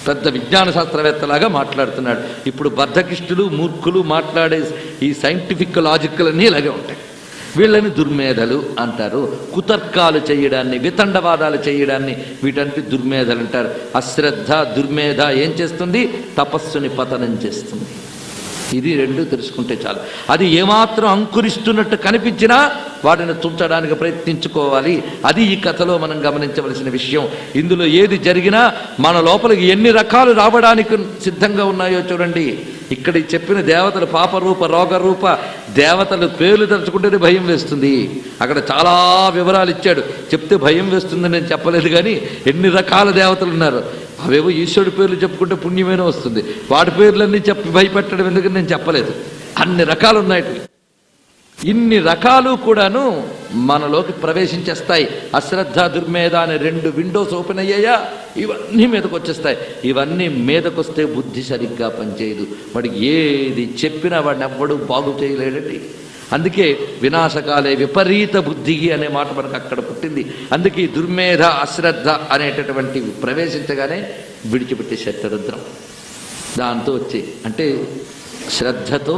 పెద్ద విజ్ఞాన శాస్త్రవేత్తలాగా మాట్లాడుతున్నాడు. ఇప్పుడు బద్ధకిష్టులు, మూర్ఖులు మాట్లాడే ఈ సైంటిఫిక్ లాజిక్లు అన్నీ ఇలాగే ఉంటాయి. వీళ్ళని దుర్మేధలు అంటారు. కుతర్కాలు చేయడాన్ని, వితండవాదాలు చేయడాన్ని వీటంటే దుర్మేధలు అంటారు. అశ్రద్ధ, దుర్మేధ ఏం చేస్తుంది? తపస్సుని పతనం చేస్తుంది. ఇది రెండు తెలుసుకుంటే చాలు. అది ఏమాత్రం అంకురిస్తున్నట్టు కనిపించినా వాటిని తుంచడానికి ప్రయత్నించుకోవాలి. అది ఈ కథలో మనం గమనించవలసిన విషయం. ఇందులో ఏది జరిగినా మన లోపలికి ఎన్ని రకాలు రావడానికి సిద్ధంగా ఉన్నాయో చూడండి. ఇక్కడ చెప్పిన దేవతలు పాపరూప రోగరూప దేవతలు పేర్లు తలుచుకుంటేనే భయం వేస్తుంది. అక్కడ చాలా వివరాలు ఇచ్చాడు, చెప్తే భయం వేస్తుందని నేను చెప్పలేదు. కానీ ఎన్ని రకాల దేవతలు ఉన్నారు. అవేవో ఈశ్వరుడి పేర్లు చెప్పుకుంటే పుణ్యమేనో వస్తుంది, వాటి పేర్లన్నీ చెప్పి భయపెట్టడం ఎందుకని నేను చెప్పలేదు. అన్ని రకాలు ఉన్నాయి. ఇన్ని రకాలు కూడాను మనలోకి ప్రవేశించేస్తాయి. అశ్రద్ధ దుర్మేధ అనే 2 విండోస్ ఓపెన్ అయ్యాయా, ఇవన్నీ మీదకు వచ్చేస్తాయి. ఇవన్నీ మీదకొస్తే బుద్ధి సరిగ్గా పనిచేయదు. వాడికి ఏది చెప్పినా వాడిని ఎవ్వడూ బాగు చేయలేడండి. అందుకే వినాశకాలే విపరీత బుద్ధికి అనే మాట మనకు అక్కడ పుట్టింది. అందుకే దుర్మేధ అశ్రద్ధ అనేటటువంటివి ప్రవేశించగానే విడిచిపెట్టేసేట రుద్రం. దాంతో వచ్చి అంటే శ్రద్ధతో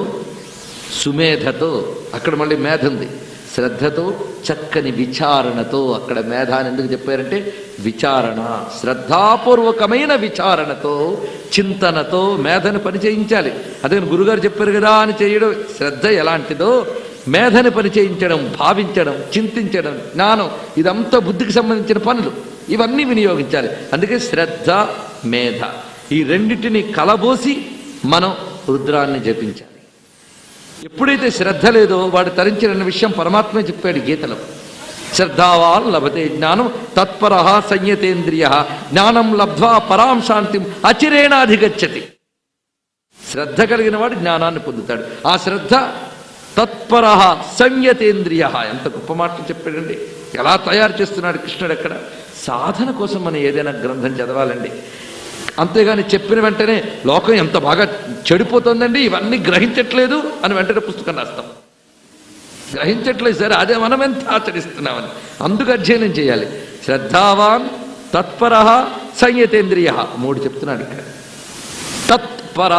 సుమేధతో, అక్కడ మళ్ళీ మేధ ఉంది, శ్రద్ధతో చక్కని విచారణతో. అక్కడ మేధ అని ఎందుకు చెప్పారంటే విచారణ, శ్రద్ధాపూర్వకమైన విచారణతో చింతనతో మేధను పరిచయించాలి. అదే గురుగారు చెప్పారు కదా అని చేయడం శ్రద్ధ ఎలాంటిదో, మేధని పరిచయించడం, భావించడం, చింతించడం, జ్ఞానం, ఇదంతా బుద్ధికి సంబంధించిన పనులు. ఇవన్నీ వినియోగించాలి. అందుకే శ్రద్ధ మేధ ఈ రెండింటిని కలబోసి మనం రుద్రాన్ని జపించాలి. ఎప్పుడైతే శ్రద్ధ లేదో వాడు తరించిన విషయం పరమాత్మే చెప్పాడు గీతలో. శ్రద్ధావాన్ లభతే జ్ఞానం తత్పర సంయతేంద్రియ జ్ఞానం లబ్ధ్వా పరాం శాంతిం అచిరేణాధిగచ్చతి. శ్రద్ధ కలిగిన వాడు జ్ఞానాన్ని పొందుతాడు. ఆ శ్రద్ధ తత్పర సంయతేంద్రియ. ఎంత గొప్ప మాట చెప్పాడండి. ఎలా తయారు చేస్తున్నాడు కృష్ణుడు. ఎక్కడ సాధన కోసం మనం ఏదైనా గ్రంథం చదవాలండి. అంతేగాని చెప్పిన వెంటనే లోకం ఎంత బాగా చెడిపోతుందండి, ఇవన్నీ గ్రహించట్లేదు అని వెంటనే పుస్తకం రాస్తాం. గ్రహించట్లేదు సరే, అదే మనం ఎంత ఆచరిస్తున్నామని. అందుకు అధ్యయనం చేయాలి. శ్రద్ధావాన్ తత్పర సంయతేంద్రియ 3 చెప్తున్నాడు ఇక్కడ. తత్పర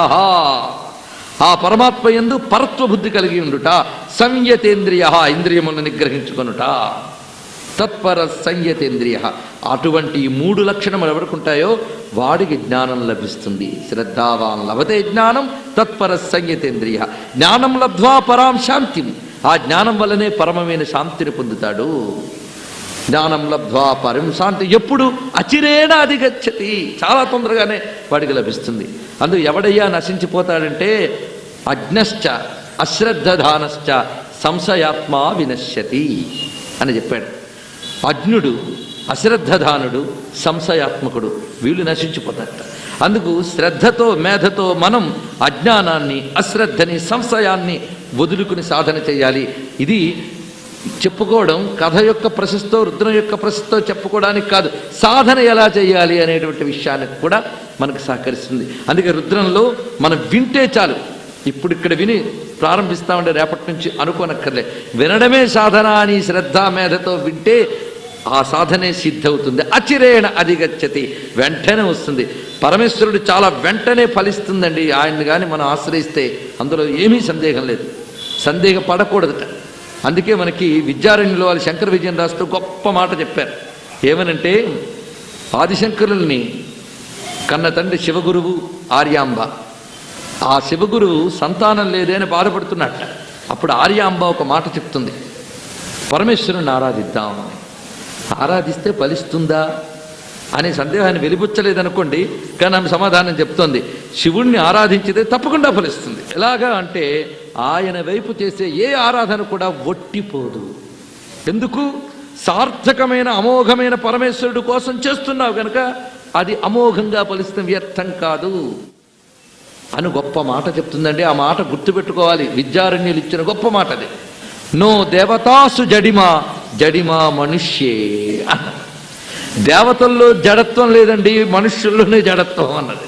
ఆ పరమాత్మ యందు పరత్వ బుద్ధి కలిగి ఉండుట, సంయతేంద్రియ ఇంద్రియములను నిగ్రహించుకొనుట. తత్పర సంయతేంద్రియ అటువంటి 3 లక్షణములు ఎవరుకుంటాయో వాడికి జ్ఞానం లభిస్తుంది. శ్రద్ధావాన్ లభతే జ్ఞానం తత్పర సంయతేంద్రియ జ్ఞానం లబ్ధ్వా పరాం శాంతిం. ఆ జ్ఞానం వల్లనే పరమమైన శాంతిని పొందుతాడు. జ్ఞానం లబ్ధ్వా పరం శాంతి ఎప్పుడు అచిరేణ అధిగచ్చతి, చాలా తొందరగానే వాడికి లభిస్తుంది. అందుకు ఎవడయ్యా నశించిపోతాడంటే అజ్ఞశ్చ అశ్రద్ధధానశ్చ సంశయాత్మా వినశ్యతి అని చెప్పాడు. అజ్ఞుడు, అశ్రద్ధధానుడు, సంశయాత్మకుడు వీళ్ళు నశించిపోతారట. అందుకు శ్రద్ధతో మేధతో మనం అజ్ఞానాన్ని, అశ్రద్ధని, సంశయాన్ని వదులుకుని సాధన చేయాలి. ఇది చెప్పుకోవడం కథ యొక్క ప్రశస్తో రుద్రం యొక్క ప్రశస్తో చెప్పుకోవడానికి కాదు, సాధన ఎలా చేయాలి అనేటువంటి విషయానికి కూడా మనకు సహకరిస్తుంది. అందుకే రుద్రంలో మనం వింటే చాలు. ఇప్పుడు ఇక్కడ విని ప్రారంభిస్తామంటే రేపటి నుంచి అనుకోనక్కర్లే, వినడమే సాధన అని శ్రద్ధ మేధతో వింటే ఆ సాధనే సిద్ధవుతుంది. అచిరేణ అధిగచ్చతి వెంటనే వస్తుంది. పరమేశ్వరుడు చాలా వెంటనే ఫలిస్తుందండి. ఆయన్ని కానీ మనం ఆశ్రయిస్తే అందులో ఏమీ సందేహం లేదు. సందేహపడకూడదట. అందుకే మనకి విద్యారణ్యులో వాళ్ళు శంకర విజయం రాస్తూ గొప్ప మాట చెప్పారు. ఏమనంటే ఆదిశంకరుల్ని కన్న తండ్రి శివగురువు ఆర్యాంబ. ఆ శివగురువు సంతానం లేదే అని బాధపడుతున్నట్ట. అప్పుడు ఆర్యాంబ ఒక మాట చెప్తుంది, పరమేశ్వరుని ఆరాధిద్దామని. ఆరాధిస్తే ఫలిస్తుందా అనే సందేహాన్ని వెలిబుచ్చలేదనుకోండి, కానీ ఆమె సమాధానం చెప్తోంది, శివుణ్ణి ఆరాధించితే తప్పకుండా ఫలిస్తుంది. ఎలాగా అంటే ఆయన వైపు చేసే ఏ ఆరాధన కూడా ఒట్టిపోదు. ఎందుకు? సార్థకమైన అమోఘమైన పరమేశ్వరుడు కోసం చేస్తున్నావు కనుక అది అమోఘంగా ఫలిస్తే వ్యర్థం కాదు అని గొప్ప మాట చెప్తుందండి. ఆ మాట గుర్తుపెట్టుకోవాలి. విద్యారణ్యులు ఇచ్చిన గొప్ప మాట అది. నో దేవతాసు జడిమా జడిమా మనుష్యే అన్న. దేవతల్లో జడత్వం లేదండి, మనుష్యుల్లోనే జడత్వం అన్నది.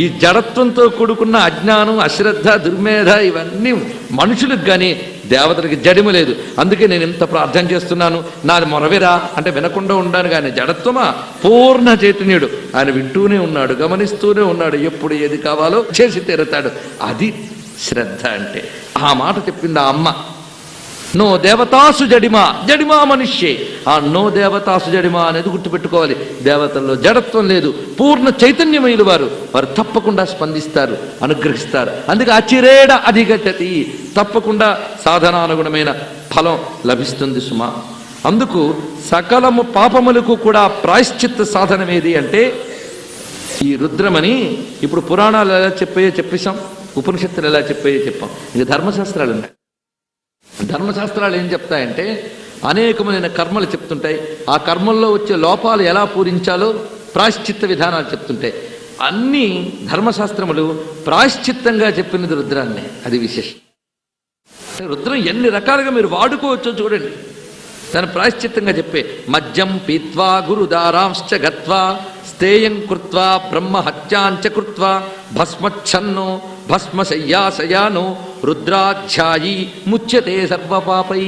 ఈ జడత్వంతో కూడుకున్న అజ్ఞానం, అశ్రద్ధ, దుర్మేధ ఇవన్నీ మనుషులకు కానీ దేవతలకి జడిమ లేదు. అందుకే నేను ఇంత ప్రార్థన చేస్తున్నాను, నాది మొరవిరా అంటే వినకుండా ఉండాను. కానీ జడత్వమా? పూర్ణ చైతన్యుడు. ఆయన వింటూనే ఉన్నాడు, గమనిస్తూనే ఉన్నాడు, ఎప్పుడు ఏది కావాలో చేసి తీరుతాడు. అది శ్రద్ధ అంటే. ఆ మాట చెప్పింది ఆ అమ్మ. నో దేవతాసు జడిమా జడిమా మనుష్యే. ఆ నో దేవతాసు జడిమా అనేది గుర్తుపెట్టుకోవాలి. దేవతల్లో జడత్వం లేదు, పూర్ణ చైతన్యమైన వారు తప్పకుండా స్పందిస్తారు, అనుగ్రహిస్తారు. అందుకే అచిరేణ అధిగచ్చతి, తప్పకుండా సాధనానుగుణమైన ఫలం లభిస్తుంది సుమా. అందుకు సకలము పాపములకు కూడా ప్రాయశ్చిత్త సాధనం ఏది అంటే ఈ రుద్రమని. ఇప్పుడు పురాణాలు ఎలా చెప్పేసాం, ఉపనిషత్తులు ఎలా చెప్పాం. ఇక ధర్మశాస్త్రాలు ఉన్నాయి. ధర్మశాస్త్రాలు ఏం చెప్తాయంటే అనేకమైన కర్మలు చెప్తుంటాయి. ఆ కర్మల్లో వచ్చే లోపాలు ఎలా పూరించాలో ప్రాయశ్చిత్త విధానాలు చెప్తుంటాయి. అన్ని ధర్మశాస్త్రములు ప్రాయశ్చిత్తంగా చెప్పినది రుద్రాన్నే. అది విశేషం. రుద్రం ఎన్ని రకాలుగా మీరు వాడుకోవచ్చో చూడండి. దాన్ని ప్రాయశ్చిత్తంగా చెప్పే మద్యం పీత్వా గురుదారాంశ్చ గత్వా స్థేయం కృత్వా బ్రహ్మహత్యాంచ కృత్వా భస్మచ్ఛన్నో భస్మశయ్యాశయానో రుద్రాధ్యాయి ముచ్యతే సర్వపాపై.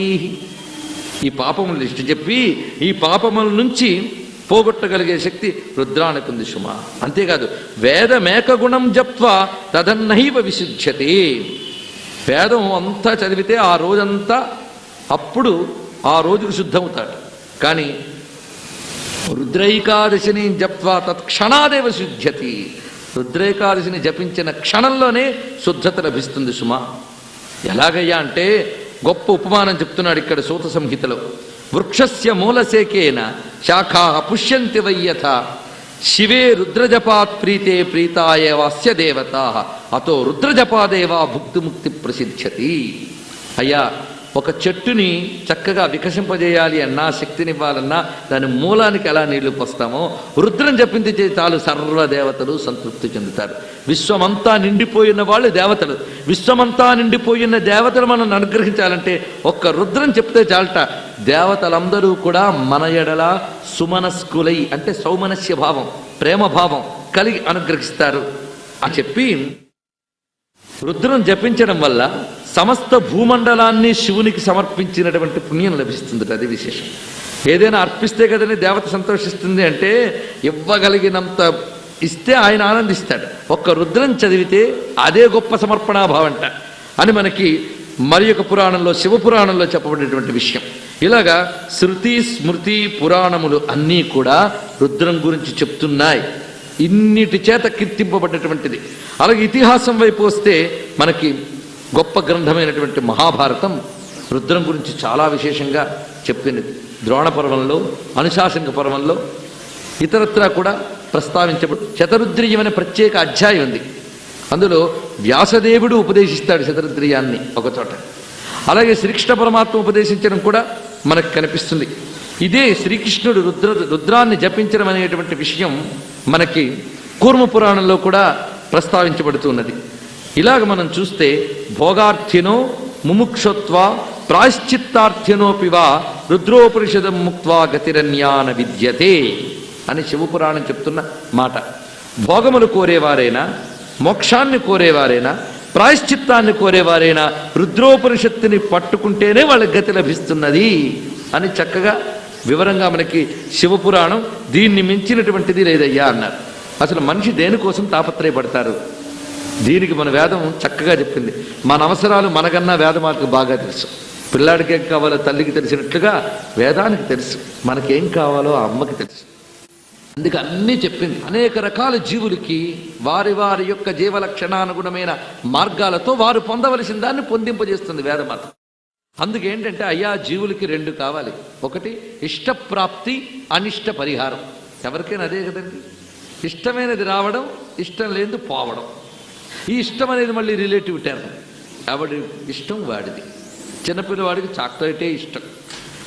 ఈ పాపములు లిస్టు చెప్పి ఈ పాపముల నుంచి పోగొట్టగలిగే శక్తి రుద్రానికి ఉంది సుమా. అంతేకాదు వేదమేక గుణం జప్వా తదన్నైవ విశుధ్యతే. వేదం అంతా చదివితే ఆ రోజంతా అప్పుడు ఆ రోజుకు శుద్ధమవుతాడు. కానీ రుద్రైకాదశిని జప్వా తత్క్షణాదేవ శుద్ధ్యతి. రుద్రైకాదశిని జపించిన క్షణంలోనే శుద్ధత లభిస్తుంది సుమా. ఎలాగయ్యా అంటే గొప్ప ఉపమానం చెప్తున్నాడు ఇక్కడ సూత సంహితలో. వృక్షస్య మూలసేకేన శాఖా పుష్యంతి వయ్యథ శివే రుద్రజపాత్ ప్రీతే ప్రీతాయేవాస్య దేవతా అతో రుద్రజపాదేవా భుక్తిముక్తి ప్రసిద్ధ్యతి. అయ్యా, ఒక చెట్టుని చక్కగా వికసింపజేయాలి అన్నా, శక్తినివ్వాలన్నా దాని మూలానికి ఎలా నీళ్లు పోస్తామో రుద్రం జపించి చాలు సర్వదేవతలు సంతృప్తి చెందుతారు. విశ్వమంతా నిండిపోయిన వాళ్ళు దేవతలు. విశ్వమంతా నిండిపోయిన దేవతలు మనం అనుగ్రహించాలంటే ఒక్క రుద్రం చెప్తే చాలట. దేవతలందరూ కూడా మన ఎడల సుమనస్కులై అంటే సౌమనస్య భావం, ప్రేమ భావం కలిగి అనుగ్రహిస్తారు అని చెప్పి రుద్రం జపించడం వల్ల సమస్త భూమండలాన్ని శివునికి సమర్పించినటువంటి పుణ్యం లభిస్తుంది. అది విశేషం. ఏదైనా అర్పిస్తే కదని దేవత సంతోషిస్తుంది అంటే ఇవ్వగలిగినంత ఇస్తే ఆయన ఆనందిస్తాడు. ఒక్క రుద్రం చదివితే అదే గొప్ప సమర్పణాభావంట అని మనకి మరి ఒక పురాణంలో, శివపురాణంలో చెప్పబడినటువంటి విషయం. ఇలాగా శృతి స్మృతి పురాణములు అన్నీ కూడా రుద్రం గురించి చెప్తున్నాయి. ఇన్నిటి చేత కీర్తింపబడినటువంటిది. అలాగే ఇతిహాసం వైపు వస్తే మనకి గొప్ప గ్రంథమైనటువంటి మహాభారతం రుద్రం గురించి చాలా విశేషంగా చెప్పినది. ద్రోణ పర్వంలో, అనుశాసనిక పర్వంలో, ఇతరత్రా కూడా ప్రస్తావించబడి శతరుద్రీయం అనే ప్రత్యేక అధ్యాయం ఉంది. అందులో వ్యాసదేవుడు ఉపదేశిస్తాడు శతరుద్రీయాన్ని ఒకచోట. అలాగే శ్రీకృష్ణ పరమాత్మ ఉపదేశించడం కూడా మనకు కనిపిస్తుంది. ఇదే శ్రీకృష్ణుడు రుద్రాన్ని జపించడం అనేటువంటి విషయం మనకి కూర్మ పురాణంలో కూడా ప్రస్తావించబడుతున్నది. ఇలాగ మనం చూస్తే భోగార్థినో ముముక్షత్వ ప్రాయశ్చిత్తార్థినోపివా రుద్రోపనిషదం ముక్త్వా గతిరన్యాన విద్యతే అని శివపురాణం చెప్తున్న మాట. భోగములు కోరేవారైనా, మోక్షాన్ని కోరేవారైనా, ప్రాయశ్చిత్తాన్ని కోరేవారైనా రుద్రోపనిషత్తుని పట్టుకుంటేనే వాళ్ళకి గతి లభిస్తున్నది అని చక్కగా వివరంగా మనకి శివపురాణం దీన్ని మించినటువంటిది లేదయ్యా అన్నారు. అసలు మనిషి దేనికోసం తాపత్రయపడతారు? దీనికి మన వేదం చక్కగా చెప్పింది. మన అవసరాలు మనకన్నా వేదమాలకు బాగా తెలుసు. పిల్లాడికి ఏం కావాలో తల్లికి తెలిసినట్లుగా వేదానికి తెలుసు. మనకేం కావాలో ఆ అమ్మకి తెలుసు. అందుకే అన్నీ చెప్పింది. అనేక రకాల జీవులకి వారి వారి యొక్క జీవలక్షణానుగుణమైన మార్గాలతో వారు పొందవలసిన దాన్ని పొందింపజేస్తుంది వేదమాత. అందుకేంటంటే అయ్యా జీవులకి రెండు కావాలి. ఒకటి ఇష్టప్రాప్తి, అనిష్ట పరిహారం. ఎవరికైనా అదే కదండి. ఇష్టమైనది రావడం, ఇష్టం లేనిది పోవడం. ఈ ఇష్టం అనేది మళ్ళీ రిలేటివ్ టర్మ్. ఎవడి ఇష్టం వాడిది. చిన్నపిల్లవాడికి చాక్లెటే ఇష్టం.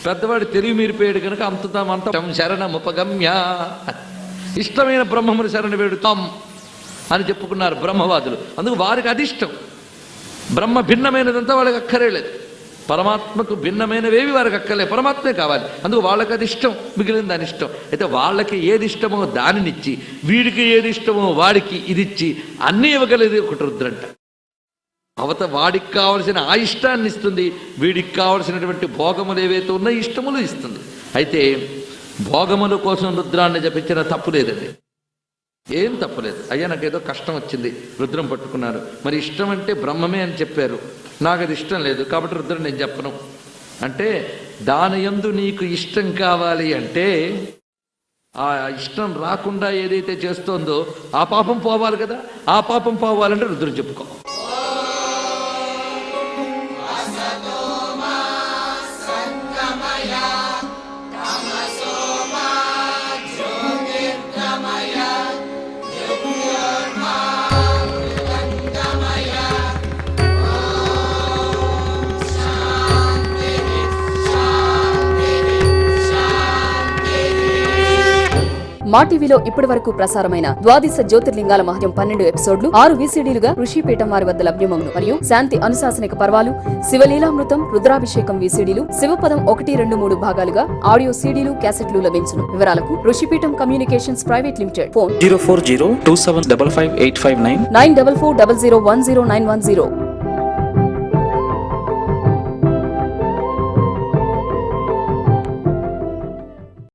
పెద్దవాడు తెలివి మీరిపోయాడు కనుక అంతం శరణముపగమ్య. ఇష్టమైన బ్రహ్మముని శరణ వేడుతాం అని చెప్పుకున్నారు బ్రహ్మవాదులు. అందుకు వారికి అది ఇష్టం. బ్రహ్మ భిన్నమైనదంతా వాళ్ళకి అక్కరేలేదు. పరమాత్మకు భిన్నమైనవేవి వారికి అక్కర్లే, పరమాత్మే కావాలి. అందుకు వాళ్ళకి అది ఇష్టం, మిగిలిన దాని ఇష్టం. అయితే వాళ్ళకి ఏది ఇష్టమో దానినిచ్చి, వీడికి ఏది ఇష్టమో వాడికి ఇదిచ్చి అన్నీ ఇవ్వగలిగేది ఒకటి రుద్రంట. వాడికి కావలసిన ఆ ఇష్టాన్ని ఇస్తుంది, వీడికి కావలసినటువంటి భోగములు ఏవైతే ఉన్నాయో ఇష్టములు ఇస్తుంది. అయితే భోగముల కోసం రుద్రాన్ని జపించిన తప్పు లేదండి, ఏం తప్పులేదు. అయ్యా నాకేదో కష్టం వచ్చింది, రుద్రం పట్టుకున్నారు. మరి ఇష్టం అంటే బ్రహ్మమే అని చెప్పారు, నాకు అది ఇష్టం లేదు కాబట్టి రుద్రం నేను చెప్పను అంటే, దాని యందు నీకు ఇష్టం కావాలి అంటే ఆ ఇష్టం రాకుండా ఏదైతే చేస్తోందో ఆ పాపం పోవాలి కదా. ఆ పాపం పోవాలంటే రుద్రం చెప్పుకో. మా టీవీలో ఇప్పటి వరకు ప్రసారమైన ద్వాదశ జ్యోతిర్లింగాల మహత్యం 12 ఎపిసోడ్లు 6 VCDలుగా ఋషిపీఠం వారి వద్ద లభ్యమగును. మరియు శాంతి అనుశాసనిక పర్వాలు, శివలీలామృతం, రుద్రాభిషేకం VCDలు, శివపదం 1, 2, 3 భాగాలుగా ఆడియో CDలు, క్యాసెట్లు లభించును. వివరాలకు Rishipeetham communications private limited. Phone 04027555859 9440010910.